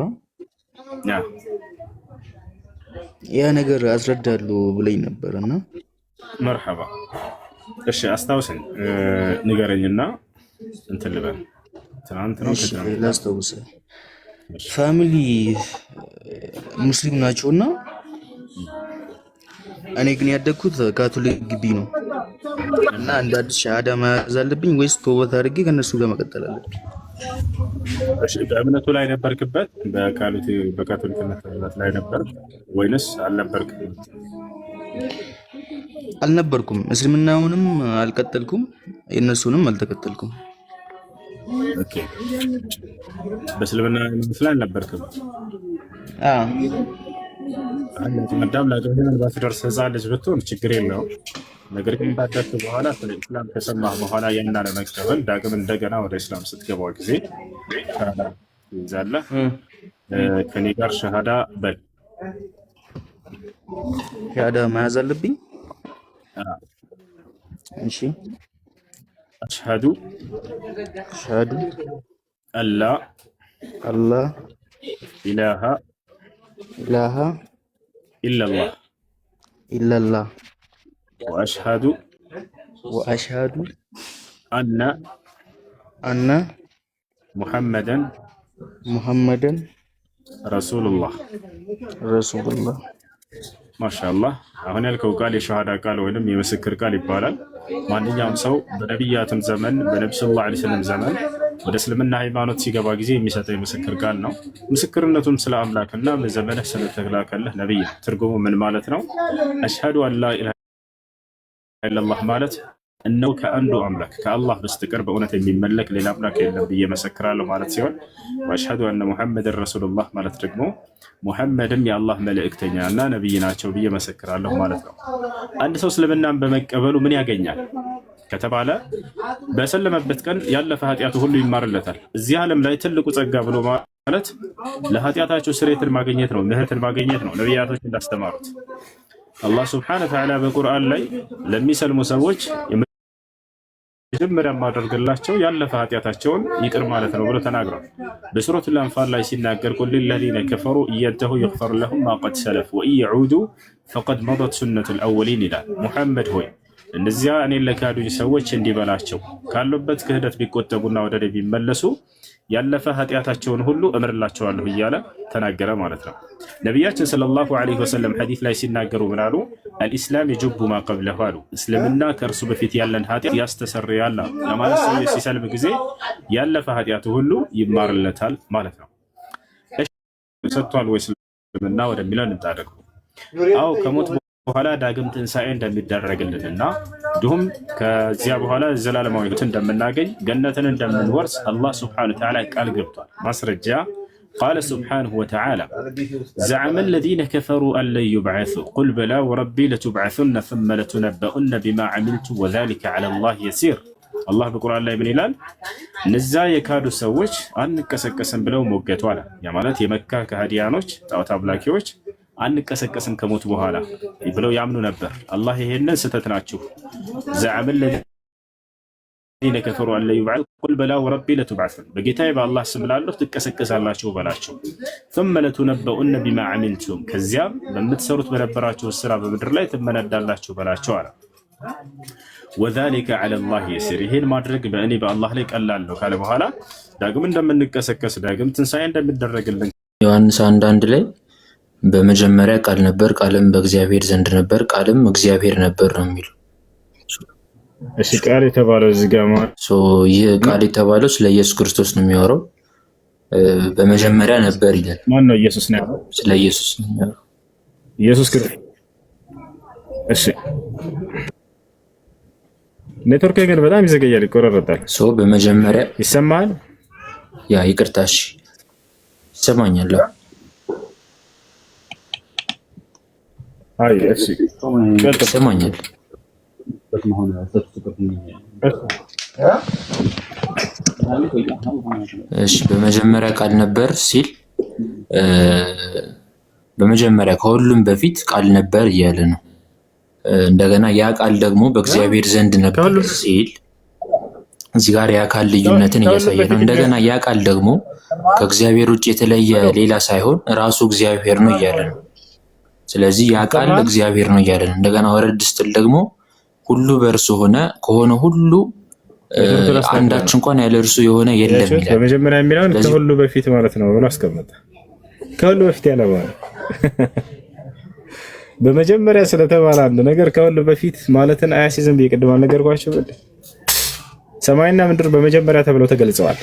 ያ ነገር አስረዳለሁ ብለኝ ነበርና መርሐባ። እሺ አስታውሰኝ ንገረኝና እንትን ልበል። ትናንት ነው ላስታውስህ። ፋሚሊ ሙስሊም ናቸውና እኔ ግን ያደግኩት ካቶሊክ ግቢ ነው እና እንደ አዲስ ሻሃዳ መያዝ አለብኝ ወይስ ተውበት አድርጌ ከነሱ ጋር መቀጠል አለብኝ? እሺ በእምነቱ ላይ ነበርክበት? በካቶሊክነት ላይ ነበር ወይንስ አልነበርክም? አልነበርኩም። እስልምናውንም አልቀጠልኩም፣ የእነሱንም አልተከተልኩም። ኦኬ በእስልምና ላይ አልነበርክም? መዳም ለአቅምህን ባትደርስ ህፃን ልጅ ብትሆን ችግር የለውም። ነገር ግን ባደርክ በኋላ ስለ ኢስላም ከሰማህ በኋላ ያን ለመቀበል ዳግም እንደገና ወደ ኢስላም ስትገባው ጊዜ ሻሃዳ ትይዛለህ። ከኔ ጋር ሻሃዳ በል ሻሃዳ መያዝ አለብኝ? እሺ አሽሀዱ አሽሀዱ አላ አላ ኢላሃ ኢላሃ ኢለላህ ኢለላህ ወአሽሀዱ ወአሽሀዱ አነ አነ ሙሐመደን ሙሐመደን ረሱሉላህ። ረሱሉላህ። ማሻአላህ። አሁን ያልከው ቃል የሸሃዳ ቃል ወይንም የምስክር ቃል ይባላል። ማንኛውም ሰው በነቢያትም ዘመን በነብዩ ሰለላሁ ዐለይሂ ወሰለም ዘመን ወደ እስልምና ሃይማኖት ሲገባ ጊዜ የሚሰጠው የምስክር ቃል ነው። ምስክርነቱም ስለ አምላክና በዘመንህ ስለተላከልህ ነብይ። ትርጉሙ ምን ማለት ነው? አሽሀዱ አን ላ ኢላሃ ኢለላህ ማለት እነሆ ከአንዱ አምላክ ከአላህ በስተቀር በእውነት የሚመለክ ሌላ አምላክ የለም ብዬ መሰክራለሁ ማለት ሲሆን፣ ወአሽሀዱ አነ ሙሐመድን ረሱሉላህ ማለት ደግሞ ሙሐመድም የአላህ መልእክተኛ እና ነብይ ናቸው ብዬ መሰክራለሁ ማለት ነው። አንድ ሰው እስልምናን በመቀበሉ ምን ያገኛል ከተባለ በሰለመበት ቀን ያለፈ ኃጢአቱ ሁሉ ይማርለታል። እዚህ ዓለም ላይ ትልቁ ጸጋ ብሎ ማለት ለኃጢአታቸው ስርየትን ማግኘት ነው፣ ምህረትን ማግኘት ነው። ነቢያቶች እንዳስተማሩት አላህ ሱብሓነሁ ወተዓላ በቁርአን ላይ ለሚሰልሙ ሰዎች መጀመሪያ ማደርግላቸው ያለፈ ኃጢአታቸውን ይቅር ማለት ነው ብሎ ተናግሯል። በሱረቱል አንፋል ላይ ሲናገር ቁል ሊለዚነ ከፈሩ ኢየንተሁ ይግፈር ለሁም ማ ቀድ ሰለፍ ወኢየዑዱ ፈቀድ መደት ሱነቱል አወሊን ይላል። ሙሐመድ ሆይ እነዚያ እኔን ለካዱኝ ሰዎች እንዲበላቸው ካሉበት ክህደት ቢቆጠቡና ወደ እኔ ቢመለሱ ያለፈ ኃጢአታቸውን ሁሉ እምርላቸዋለሁ እያለ ተናገረ ማለት ነው። ነቢያችን ሰለላሁ ዐለይሂ ወሰለም ሐዲስ ላይ ሲናገሩ ምን አሉ? አልኢስላም የጁቡ ማ ቀብለሁ አሉ። እስልምና ከእርሱ በፊት ያለን ኃጢአት ያስተሰርያል አሉ። ለማለት ሰው ሲሰልም ጊዜ ያለፈ ኃጢአቱ ሁሉ ይማርለታል ማለት ነው። ሰጥቷል ወይ እስልምና ወደሚለው እንጣደቁ። አዎ ከሞት በኋላ ዳግም ትንሣኤ እንደሚደረግልንና እንዲሁም ከዚያ በኋላ ዘላለማዊ ሕይወት እንደምናገኝ ገነትን እንደምንወርስ አላህ ሱብሓነሁ ወተዓላ ቃል ገብቷል። ማስረጃ ቃለ ሱብሓነሁ ወተዓላ ዘዐመ አለዚነ ከፈሩ አን ለን ዩብዐሱ ቁል በላ ወረቢ ለቱብዐሱነ ሱመ ለቱነበኡነ ቢማ ዐሚልቱም ወዛሊከ ዐለላህ የሲር። አላህ በቁርአን ላይ ምን ይላል? እነዚያ የካዱ ሰዎች አንቀሰቀስም ብለው ሞገቱ አለ። ያ ማለት የመካ ከሃዲያኖች ጣዖት አምላኪዎች አንቀሰቀስም ከሞት በኋላ ብለው ያምኑ ነበር። አላህ ይሄንን ስህተት ናችሁ ዘዐመ አለዚነ ከፈሩ አን ለን ዩብዐሱ ቁል በላ ወረቢ ለቱብዐሱን በጌታዬ በአላህ ስም እላለሁ ትቀሰቀሳላችሁ በላቸው። ثم ለቱነበኡነ ቢማ ዐሚልቱም ከዚያም በምትሰሩት በነበራችሁ ስራ በምድር ላይ ትመነዳላችሁ በላቸው አለ። ወዛሊከ ዐለላህ የሲር ይሄን ማድረግ በእኔ በአላህ ላይ ቀላል ነው ካለ በኋላ ዳግም እንደምንቀሰቀስ ዳግም ትንሣኤ እንደሚደረግልን ዮሐንስ 1:1 ላይ በመጀመሪያ ቃል ነበር፣ ቃልም በእግዚአብሔር ዘንድ ነበር፣ ቃልም እግዚአብሔር ነበር ነው የሚለው። እሺ ቃል የተባለው እዚህ ጋር ይህ ቃል የተባለው ስለ ኢየሱስ ክርስቶስ ነው የሚያወራው። በመጀመሪያ ነበር ይላል። ማን ነው? ኢየሱስ ነው ያለው። ስለ ኢየሱስ ነው የሚያወራው። ኢየሱስ ክርስቶስ። እሺ ኔትወርክ ግን በጣም ይዘገያል፣ ይቆራረጣል። በመጀመሪያ ይሰማል? ያ ይቅርታሽ፣ ይሰማኛል። አይ እሺ ይሰማኛል። እሺ በመጀመሪያ ቃል ነበር ሲል በመጀመሪያ ከሁሉም በፊት ቃል ነበር እያለ ነው። እንደገና ያ ቃል ደግሞ በእግዚአብሔር ዘንድ ነበር ሲል እዚህ ጋር የአካል ልዩነትን እያሳየ ነው። እንደገና ያ ቃል ደግሞ ከእግዚአብሔር ውጭ የተለየ ሌላ ሳይሆን ራሱ እግዚአብሔር ነው እያለ ነው። ስለዚህ ያ ቃል እግዚአብሔር ነው እያለ ነው። እንደገና ወረድ ስትል ደግሞ ሁሉ በእርሱ ሆነ፣ ከሆነ ሁሉ አንዳች እንኳን ያለ እርሱ የሆነ የለም ይላል። በመጀመሪያ የሚለውን ከሁሉ በፊት ማለት ነው ብሎ አስቀመጠ። ከሁሉ በፊት ያለ ማለት በመጀመሪያ ስለተባለ አንድ ነገር ከሁሉ በፊት ማለትን አያሲዝም ብዬ ቅድም አልነገርኳቸው? ሰማይና ምድር በመጀመሪያ ተብለው ተገልጸዋል።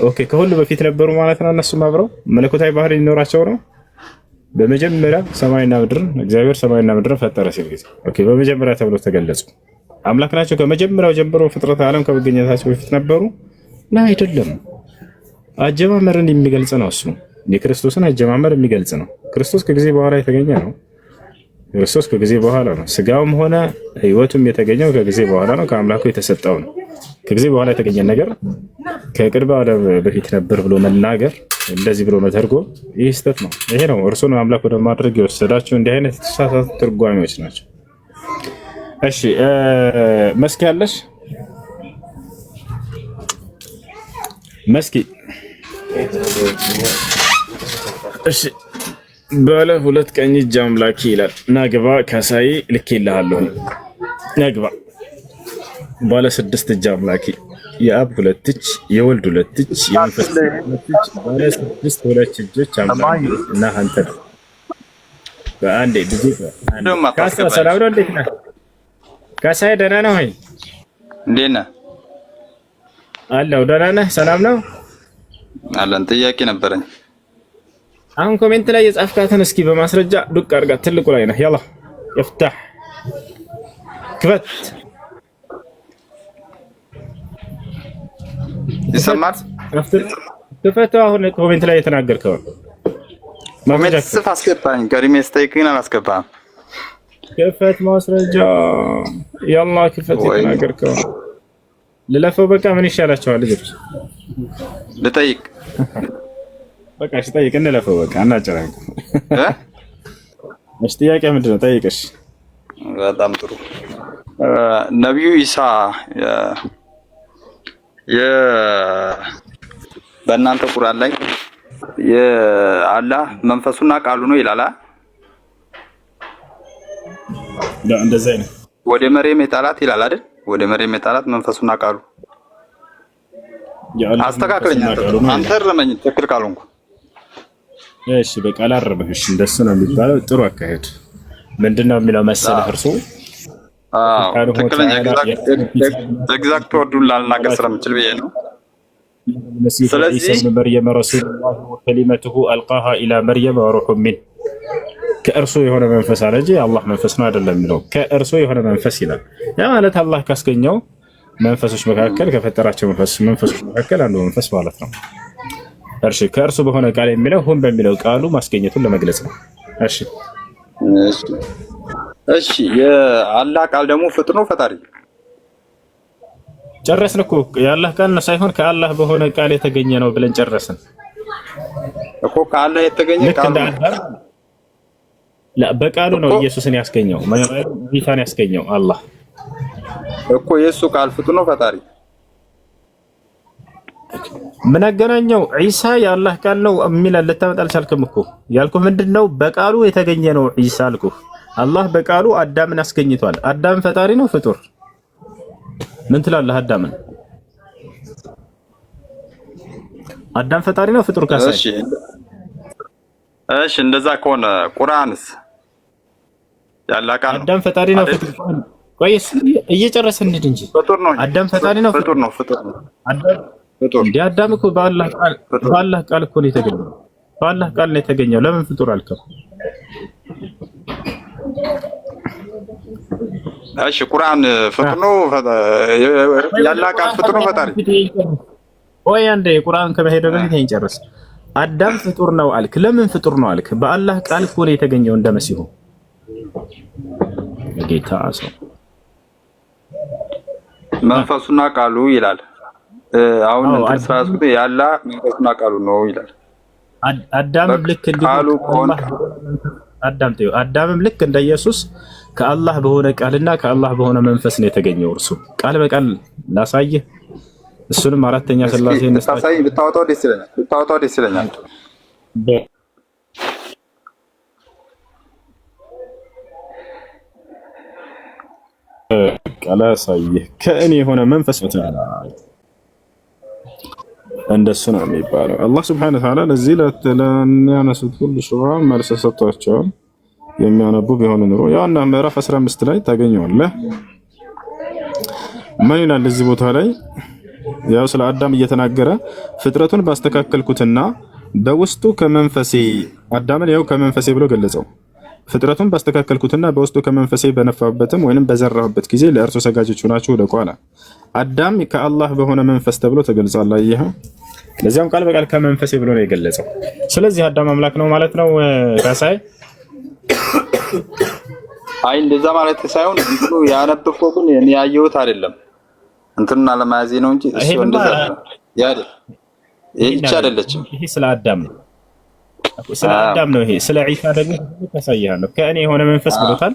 ኦኬ ከሁሉ በፊት ነበሩ ማለት ነው። እነሱም አብረው መለኮታዊ ባህሪ ሊኖራቸው ነው። በመጀመሪያ ሰማይና ምድርን እግዚአብሔር ሰማይና ምድርን ፈጠረ ሲል ጊዜ ኦኬ በመጀመሪያ ተብለው ተገለጹ። አምላክ ናቸው ከመጀመሪያው ጀምሮ ፍጥረት ዓለም ከመገኘታቸው በፊት ነበሩ? አይደለም። አጀማመርን የሚገልጽ ነው። እሱ የክርስቶስን አጀማመር የሚገልጽ ነው። ክርስቶስ ከጊዜ በኋላ የተገኘ ነው። ክርስቶስ ከጊዜ በኋላ ነው። ስጋውም ሆነ ሕይወቱም የተገኘው ከጊዜ በኋላ ነው። ከአምላኩ የተሰጠው ነው። ከጊዜ በኋላ የተገኘ ነገር ከቅድመ ዓለም በፊት ነበር ብሎ መናገር እንደዚህ ብሎ መተርጎም ይህ ስህተት ነው። ይሄ ነው እርሱን አምላክ ወደ ማድረግ የወሰዳቸው እንዲህ አይነት የተሳሳቱ ትርጓሜዎች ናቸው። እሺ መስኪ ያለሽ መስኪ እሺ ባለ ሁለት ቀኝ እጅ አምላኪ ይላል። ናግባ ካሳይ ልኬልሃለሁ። ናግባ ባለ ስድስት እጅ አምላኪ የአብ ሁለት እጅ የወልድ ሁለት እጅ የመንፈስ ሁለት እጅ ባለ ስድስት ሁለት እጆች አምላኪ እና አንተ በአንዴ ብዙ ካሳ ሰላም ነው። እንዴት ነህ ካሳይ? ደህና ነው ወይ? እንዴት ነህ? አለሁ ደህና ነህ? ሰላም ነው አለን። ጥያቄ ነበረኝ። አሁን ኮሜንት ላይ የጻፍካትን እስኪ በማስረጃ ዱቅ አድርጋት። ትልቁ ላይ ነህ። ያላ ይፍታህ ክፈት። ይሰማል? ክፈት። አሁን ኮሜንት ላይ የተናገርከው ኮሜንት ጽፍ አስገባኝ። ገሪሜ ስጠይቅኝ አላስገባህም። ክፈት ማስረጃ። ያላ ክፈት። የተናገርከው ልለፈው። በቃ ምን ይሻላችኋል ልጆች? ልጠይቅ በቃ እሺ ጠይቅ። እንለፈው በቃ እናጨራንቅ። እሺ ጥያቄ ምንድን ነው? ጠይቅሽ። በጣም ጥሩ። ነብዩ ኢሳ በእናንተ ቁርአን ላይ የአላህ መንፈሱና ቃሉ ነው ይላል። እንደዛ ነው። ወደ መርየም የጣላት ይላል አይደል? ወደ መርየም የጣላት መንፈሱና ቃሉ። አስተካክለኝ አንተ ረመኝ ትክክል ካልሆንኩ። እሺ በቃ አላረበሽ። እንደሱ ነው የሚባለው። ጥሩ አካሄድ። ምንድነው የሚለው መሰለህ እርሱ ትክክለኛ ኤግዛክት ወርዱን ላልናገር ስለምችል ብዬ ነው። ስለዚህ መርየም ረሱሉላህ ወከሊመቱሁ አልቃሃ ኢላ መርየም ወሩሑ ሚን ከእርሱ የሆነ መንፈስ አለ እንጂ አላህ መንፈስ ነው አይደለም የሚለው። ከእርሱ የሆነ መንፈስ ይላል። ያ ማለት አላህ ካስገኘው መንፈሶች መካከል ከፈጠራቸው መንፈሶች መካከል አንዱ መንፈስ ማለት ነው። እሺ ከእርሱ በሆነ ቃል የሚለው ሁን በሚለው ቃሉ ማስገኘቱን ለመግለጽ ነው። እሺ የአላህ ቃል ደግሞ ፍጡር ነው ፈጣሪ? ጨረስን እኮ የአላህ ቃል ነው ሳይሆን ከአላህ በሆነ ቃል የተገኘ ነው ብለን ጨረስን እኮ። ከአላህ የተገኘ ቃል በቃሉ ነው ኢየሱስን ያስገኘው፣ ጌታን ያስገኘው አላህ እኮ። የሱ ቃል ፍጡር ነው ፈጣሪ? ምን አገናኘው? ዒሳ የአላህ ቃል ነው የሚል ልታመጣ አልቻልክም እኮ። ያልኩህ ምንድነው? በቃሉ የተገኘ ነው ዒሳ አልኩህ። አላህ በቃሉ አዳምን አስገኝቷል። አዳም ፈጣሪ ነው ፍጡር? ምን ትላለህ? አዳም ፈጣሪ ነው ፍጡር? ካሳይ እሺ እንደዛ ከሆነ ቁርአንስ ያላህ ቃል አዳም ፈጣሪ ነው ፍጡር? ቆይስ እየጨረስን እንሂድ እንጂ። ፍጡር ነው አዳም ፈጣሪ ነው ፍጡር ነው? ፍጡር ነው ፍጡር። አዳም እኮ በአላህ ቃል እኮ ነው የተገኘው። በአላህ ቃል ነው የተገኘው። ለምን ፍጡር አልከው? እሺ ቁርአን ፍጡር ነው ያላህ ቃል ፍጡር ነው ፈጣሪ? ወይ አንዴ ቁርአን ከመሄድ በፊት ይሄን ጨርስ። አዳም ፍጡር ነው አልክ። ለምን ፍጡር ነው አልክ? በአላህ ቃል እኮ ነው የተገኘው እንደመሲሁ ጌታ ሰው መንፈሱና ቃሉ ይላል። አሁን ተሳስኩት ያላህ መንፈሱና ቃሉ ነው ይላል። አዳምም ልክ አዳምም ልክ እንደ ኢየሱስ ከአላህ በሆነ ቃልና ከአላህ በሆነ መንፈስ ነው የተገኘው። እርሱ ቃል በቃል ላሳየህ። እሱንም አራተኛ ሥላሴ ታሳይ ብታወጣው ደስ ይለኛል። ቃል ያሳየህ ከእኔ የሆነ መንፈስ እንደሱ ነው የሚባለው። አላህ ሱብሓነሁ ወተዓላ ለዚህ ለሚያነሱት ሁሉ ሹብሃ መልስ ሰጥቷቸዋል። የሚያነቡ ቢሆን ኑሮ ያውና ምዕራፍ 15 ላይ ታገኘዋለህ። ምን ይላል እዚህ ቦታ ላይ? ያው ስለ አዳም እየተናገረ ፍጥረቱን ባስተካከልኩትና በውስጡ ከመንፈሴ አዳምን ያው ከመንፈሴ ብሎ ገለጸው። ፍጥረቱን ባስተካከልኩትና በውስጡ ከመንፈሴ በነፋበትም ወይንም በዘራሁበት ጊዜ ለእርሱ ሰጋጆች ሆናችሁ ወደቁ አለ። አዳም ከአላህ በሆነ መንፈስ ተብሎ ተገልጿል። አየህ፣ ለዚያም ቃል በቃል ከመንፈሴ ብሎ ነው የገለጸው። ስለዚህ አዳም አምላክ ነው ማለት ነው። ካሳይ አይ እንደዛ ማለት ሳይሆን እንትኑ ያነበብከው ግን እኔ ያየሁት አይደለም። እንትንና ለማያዜ ነው እንጂ እሱ እንደዛ ያደ ይህች አይደለችም። ይሄ ስለ አዳም ነው፣ ስለ አዳም ነው። ይሄ ስለ ዒሳ ደግሞ ታሳያለሁ። ከእኔ የሆነ መንፈስ ብሎታል።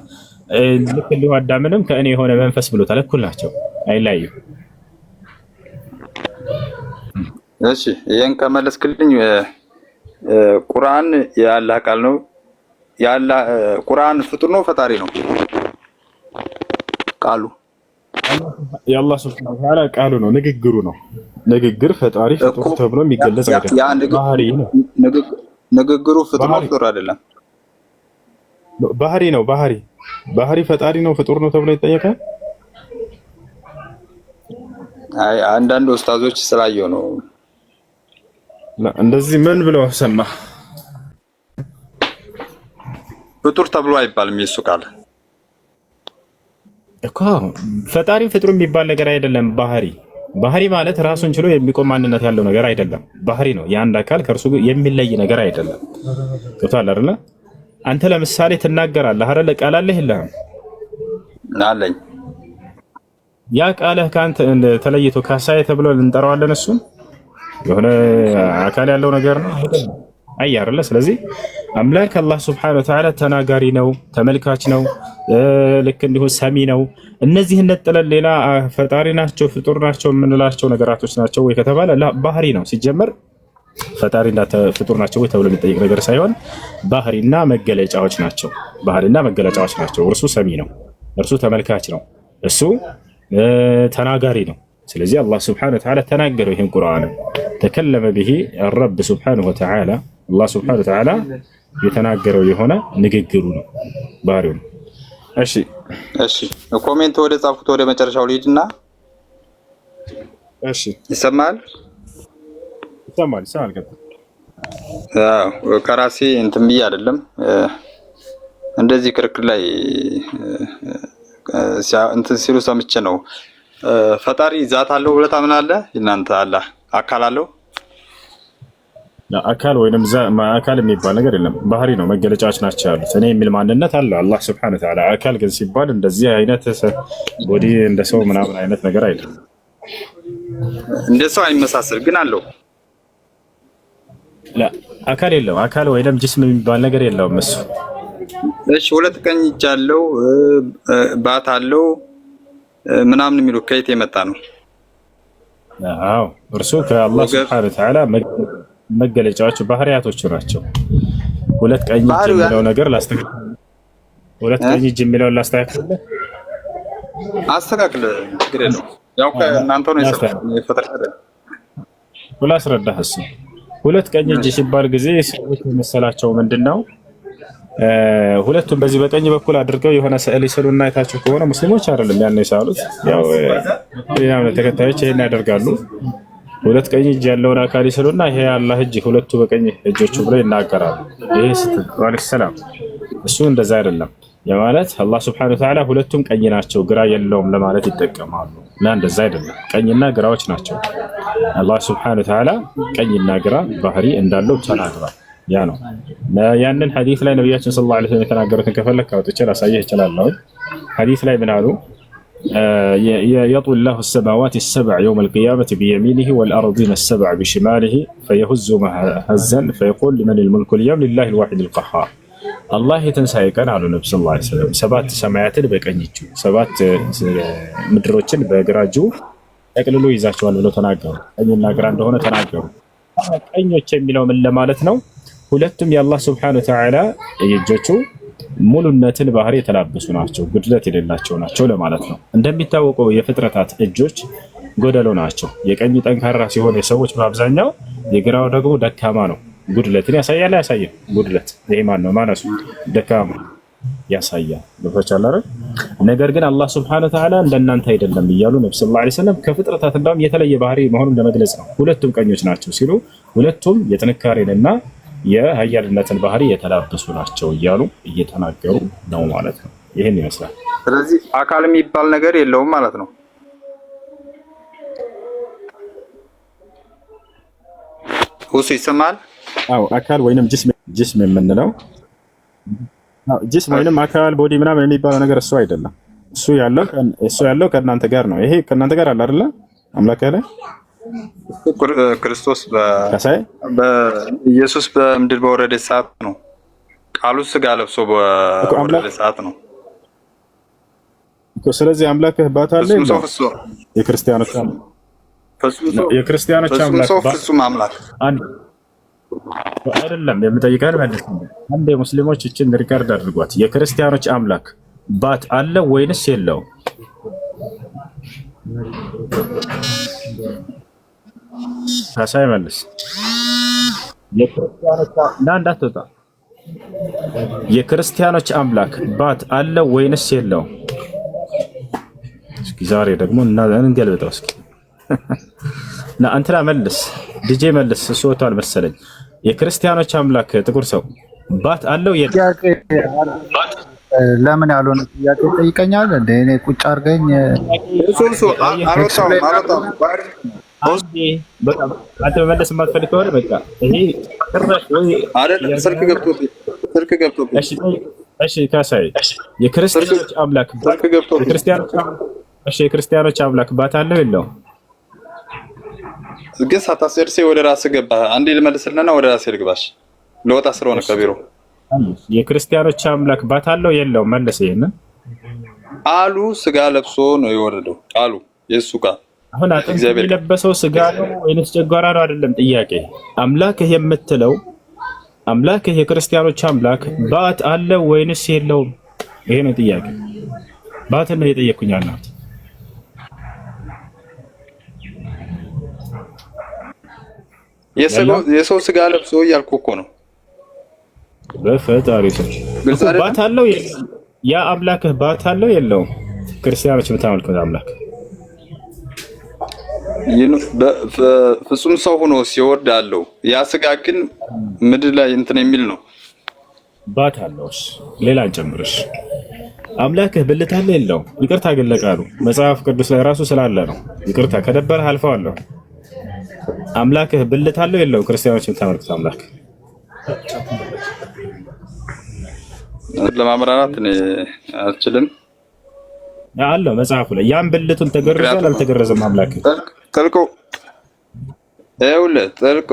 ልክ እንዲሁ አዳምንም ከእኔ የሆነ መንፈስ ብሎታል። እኩል ናቸው፣ አይለያዩም። እሺ ይሄን ከመለስክልኝ ቁርአን የአላህ ቃል ነው። ቁርአን ፍጡር ነው ፈጣሪ ነው? ቃሉ የአላህ ሱብሓነሁ ወተዓላ ቃሉ ነው፣ ንግግሩ ነው። ንግግር ፈጣሪ ፍጡር ተብሎ የሚገለጽ አይደለም። ባህሪ ነው። ንግግሩ ፍጡር ነው ፍጡር አይደለም? ባህሪ ነው። ባህሪ ፈጣሪ ነው ፍጡር ነው ተብሎ ይጠየቃል? አይ አንዳንድ ኡስታዞች ስላየው ነው። እንደዚህ ምን ብለው ሰማ? ፍጡር ተብሎ አይባልም የሱ ቃል እኮ። ፈጣሪ ፍጡር የሚባል ነገር አይደለም። ባህሪ ማለት ራሱን ችሎ የሚቆም ማንነት ያለው ነገር አይደለም። ባህሪ ነው። የአንድ አካል ከእርሱ የሚለይ ነገር አይደለም። ገብቶሃል አይደለ? አንተ ለምሳሌ ትናገራለህ አይደለ? ቃል አለህ የለህም? አለኝ። ያ ቃልህ ከአንተ ተለይቶ ካሳየ ተብሎ እንጠራዋለን? እሱን የሆነ አካል ያለው ነገር ነው አይደለም? አይ አይደለ? ስለዚህ አምላክ አላህ ሱብሓነሁ ወተዓላ ተናጋሪ ነው፣ ተመልካች ነው፣ ልክ እንዲሁ ሰሚ ነው። እነዚህ ነጥለን ሌላ ፈጣሪ ናቸው ፍጡር ናቸው የምንላቸው ነገራቶች ናቸው ወይ ከተባለ ባህሪ ነው። ሲጀመር ፈጣሪና ፍጡር ናቸው ወይ ተብሎ የሚጠይቅ ነገር ሳይሆን ባህሪና መገለጫዎች ናቸው። እርሱ ሰሚ ነው፣ እርሱ ተመልካች ነው፣ እሱ ተናጋሪ ነው። ስለዚህ አላህ ሱብሓነሁ ወተዓላ ተናገረው ይህን ቁርአን ተከለመ ቢሂ ረብ ሱብሓነሁ ወተዓላ አላህ ሱብሓነሁ ወተዓላ የተናገረው የሆነ ንግግሩ ነው፣ ባህሪው ነው። እሺ ኮሜንት ወደ ጻፍኩት ወደ መጨረሻው ልሂድና። እሺ ይሰማል። ከራሴ እንትን ብዬ አይደለም እንደዚህ ክርክር ላይ እንትን ሲሉ ሰምቼ ነው። ፈጣሪ ዛት አለው ብለህ ታምናለህ? እናንተ አላህ አካል አለው? አካል ወይንም አካል የሚባል ነገር የለም። ባህሪ ነው፣ መገለጫዎች ናቸው ያሉት። እኔ የሚል ማንነት አለው አላህ ሱብሓነሁ ወተዓላ። አካል ግን ሲባል እንደዚህ አይነት ቦዲ እንደ ሰው ምናምን አይነት ነገር አይደለም። እንደ ሰው አይመሳሰል ግን አለው። አካል የለውም። አካል ወይንም ጅስም የሚባል ነገር የለውም እሱ። እሺ ሁለት ቀኝ እጅ አለው፣ ባት አለው ምናምን የሚሉ ከየት የመጣ ነው? አዎ እርሱ ከአላህ ሱብሓነሁ ወተዓላ መገለጫዎች ባህሪያቶቹ ናቸው። ሁለት ቀኝ እጅ የሚለው ነገር አስተካክል ችግር የለውም። ያው ከእናንተ ነው የፈጠረው። ላስረዳህ። እሱ ሁለት ቀኝ እጅ ሲባል ጊዜ ሰዎች የመሰላቸው ምንድነው? ሁለቱም በዚህ በቀኝ በኩል አድርገው የሆነ ስዕል ይስሉና አይታችሁ ከሆነ ሙስሊሞች አይደለም ያን የሳሉት፣ ያው ተከታዮች ይሄን ያደርጋሉ። ሁለት ቀኝ እጅ ያለውን አካል ይስሉና ይሄ አላህ እጅ ሁለቱ በቀኝ እጆቹ ብለው ይናገራሉ። ይሄ ወአለይሂ ሰላም እሱ እንደዛ አይደለም። የማለት አላህ ሱብሓነሁ ወተዓላ ሁለቱም ቀኝ ናቸው ግራ የለውም ለማለት ይጠቀማሉ። እና እንደዛ አይደለም፣ ቀኝና ግራዎች ናቸው። አላህ ሱብሓነሁ ወተዓላ ቀኝና ግራ ባህሪ እንዳለው ተናግሯል። ያ ነው። ያንን ሐዲስ ላይ ነብያችን ሰለላሁ ዐለይሂ ወሰለም የተናገሩትን ከፈለክ አውጥቼ ላሳየህ እችላለሁ። ሐዲስ ላይ ምን አሉ? يطوي الله السماوات السبع يوم القيامة بيمينه والأرضين السبع بشماله فيهزهما هزا فيقول لمن الملك اليوم لله الواحد القهار الله يتنسى كان على النبي صلى الله عليه وسلم سبات سماوات بقنيجو سبات ምድሮችን በግራጁ ጠቅልሎ ይዛቸዋል ብለው ተናገሩ። ቀኝና ግራ እንደሆነ ተናገሩ። ቀኞች የሚለው ምን ለማለት ነው? ሁለቱም የአላህ ሱብሓነሁ ወተዓላ እጆቹ ሙሉነትን ባህሪ የተላበሱ ናቸው፣ ጉድለት የሌላቸው ናቸው ለማለት ነው። እንደሚታወቀው የፍጥረታት እጆች ጎደሎ ናቸው። የቀኝ ጠንካራ ሲሆን የሰዎች በአብዛኛው፣ የግራው ደግሞ ደካማ ነው። ጉድለትን ያሳያል። ያሳያል ጉድለት። ይሄ ማን ነው? ማነሱ ደካማ ያሳያል። ለፈቻለ አይደል? ነገር ግን አላህ ሱብሓነሁ ወተዓላ እንደናንተ አይደለም እያሉ ነብዩ ሰለላሁ ዐለይሂ ወሰለም ከፍጥረታት እንደውም የተለየ ባህሪ መሆኑን ለመግለጽ ነው። ሁለቱም ቀኞች ናቸው ሲሉ ሁለቱም የጥንካሬንና የሀያልነትን ባህሪ የተላበሱ ናቸው እያሉ እየተናገሩ ነው ማለት ነው። ይሄን ይመስላል። ስለዚህ አካል የሚባል ነገር የለውም ማለት ነው። ሁሱ ይሰማል? አዎ አካል ወይንም ጅስም የምንለው ጅስም ወይንም አካል ቦዲ ምናምን የሚባለው ነገር እሱ አይደለም። እሱ ያለው ከእናንተ ጋር ነው። ይሄ ከእናንተ ጋር አለ አይደለ? አምላክ ያለ ክርስቶስ ከሳይ በኢየሱስ በምድር በወረደ ሰዓት ነው። ቃሉ ስጋ ለብሶ በወረደ ሰዓት ነው። ስለዚህ አምላክህ ባት አለ የክርስቲያኖች አምላክ ፍጹም አምላክ አይደለም። የምጠይቀህ መልስ አንድ የሙስሊሞች እችን ሪካርድ አድርጓት። የክርስቲያኖች አምላክ ባት አለ ወይንስ የለውም? ካሳይ መልስ። እንዳትወጣ። የክርስቲያኖች አምላክ ባት አለ ወይንስ የለውም? እስኪ ዛሬ ደግሞ እንገልብጠው። እስኪ እንትና መልስ፣ ዲጄ መልስ። እሱ ወጥቷል መሰለኝ። የክርስቲያኖች አምላክ ጥቁር ሰው ባት አለው ለምን ያልሆነ ጥያቄ ጠይቀኛል እንደ እኔ ቁጭ አድርገኝ። አንተ መመለስ የማትፈልግ ከሆነ በቃ ይሄ ጭራሽ ወይ አይደለም። ስልክ ገብቶብኝ። እሺ ካሳይ የክርስቲያኖች አምላክ የክርስቲያኖች አምላክ ባት አለው የለውም? ግን ሳታስጨርስ ወደ ራስህ ገባ። አንዴ ልመልስልህና ወደ ራስህ ልግባሽ። ለወጣ ስለሆነ ከቢሮ የክርስቲያኖች አምላክ ባት አለው የለውም? መልስ። ይሄንን ቃሉ ስጋ ለብሶ ነው የወረደው። ቃሉ የእሱ ቃል አሁን አጥንት የለበሰው ስጋ ነው ወይንስ ጨጓራ ነው? አይደለም ጥያቄ። አምላክህ የምትለው አምላክህ የክርስቲያኖች አምላክ ባት አለው ወይንስ የለውም? ይሄ ነው ጥያቄ። ባት ነው የጠየኩኝ አናት የሰው ስጋ ለብሶ እያልኩ እኮ ነው። በፈጣሪ ሰው ባት አለው የለውም? ያ አምላክህ ባት አለው የለውም? ክርስቲያኖች የምታመልኩት አምላክ ፍጹም ሰው ሆኖ ሲወርድ አለው። ያ ስጋ ግን ምድር ላይ እንትን የሚል ነው። ባት አለውስ? ሌላ እንጨምርሽ። አምላክህ ብልት አለ የለውም? ይቅርታ ግን ለቃሉ መጽሐፍ ቅዱስ ላይ ራሱ ስላለ ነው። ይቅርታ ከደበረህ አልፈዋለሁ። አምላክህ ብልት አለው የለውም? ክርስቲያኖች የምታመልኩት አምላክ ለማምራራት እኔ አልችልም። አለው መጽሐፉ ላይ ያን ብልቱን ተገርዟል አልተገረዘም? አምላክ ጥልቅ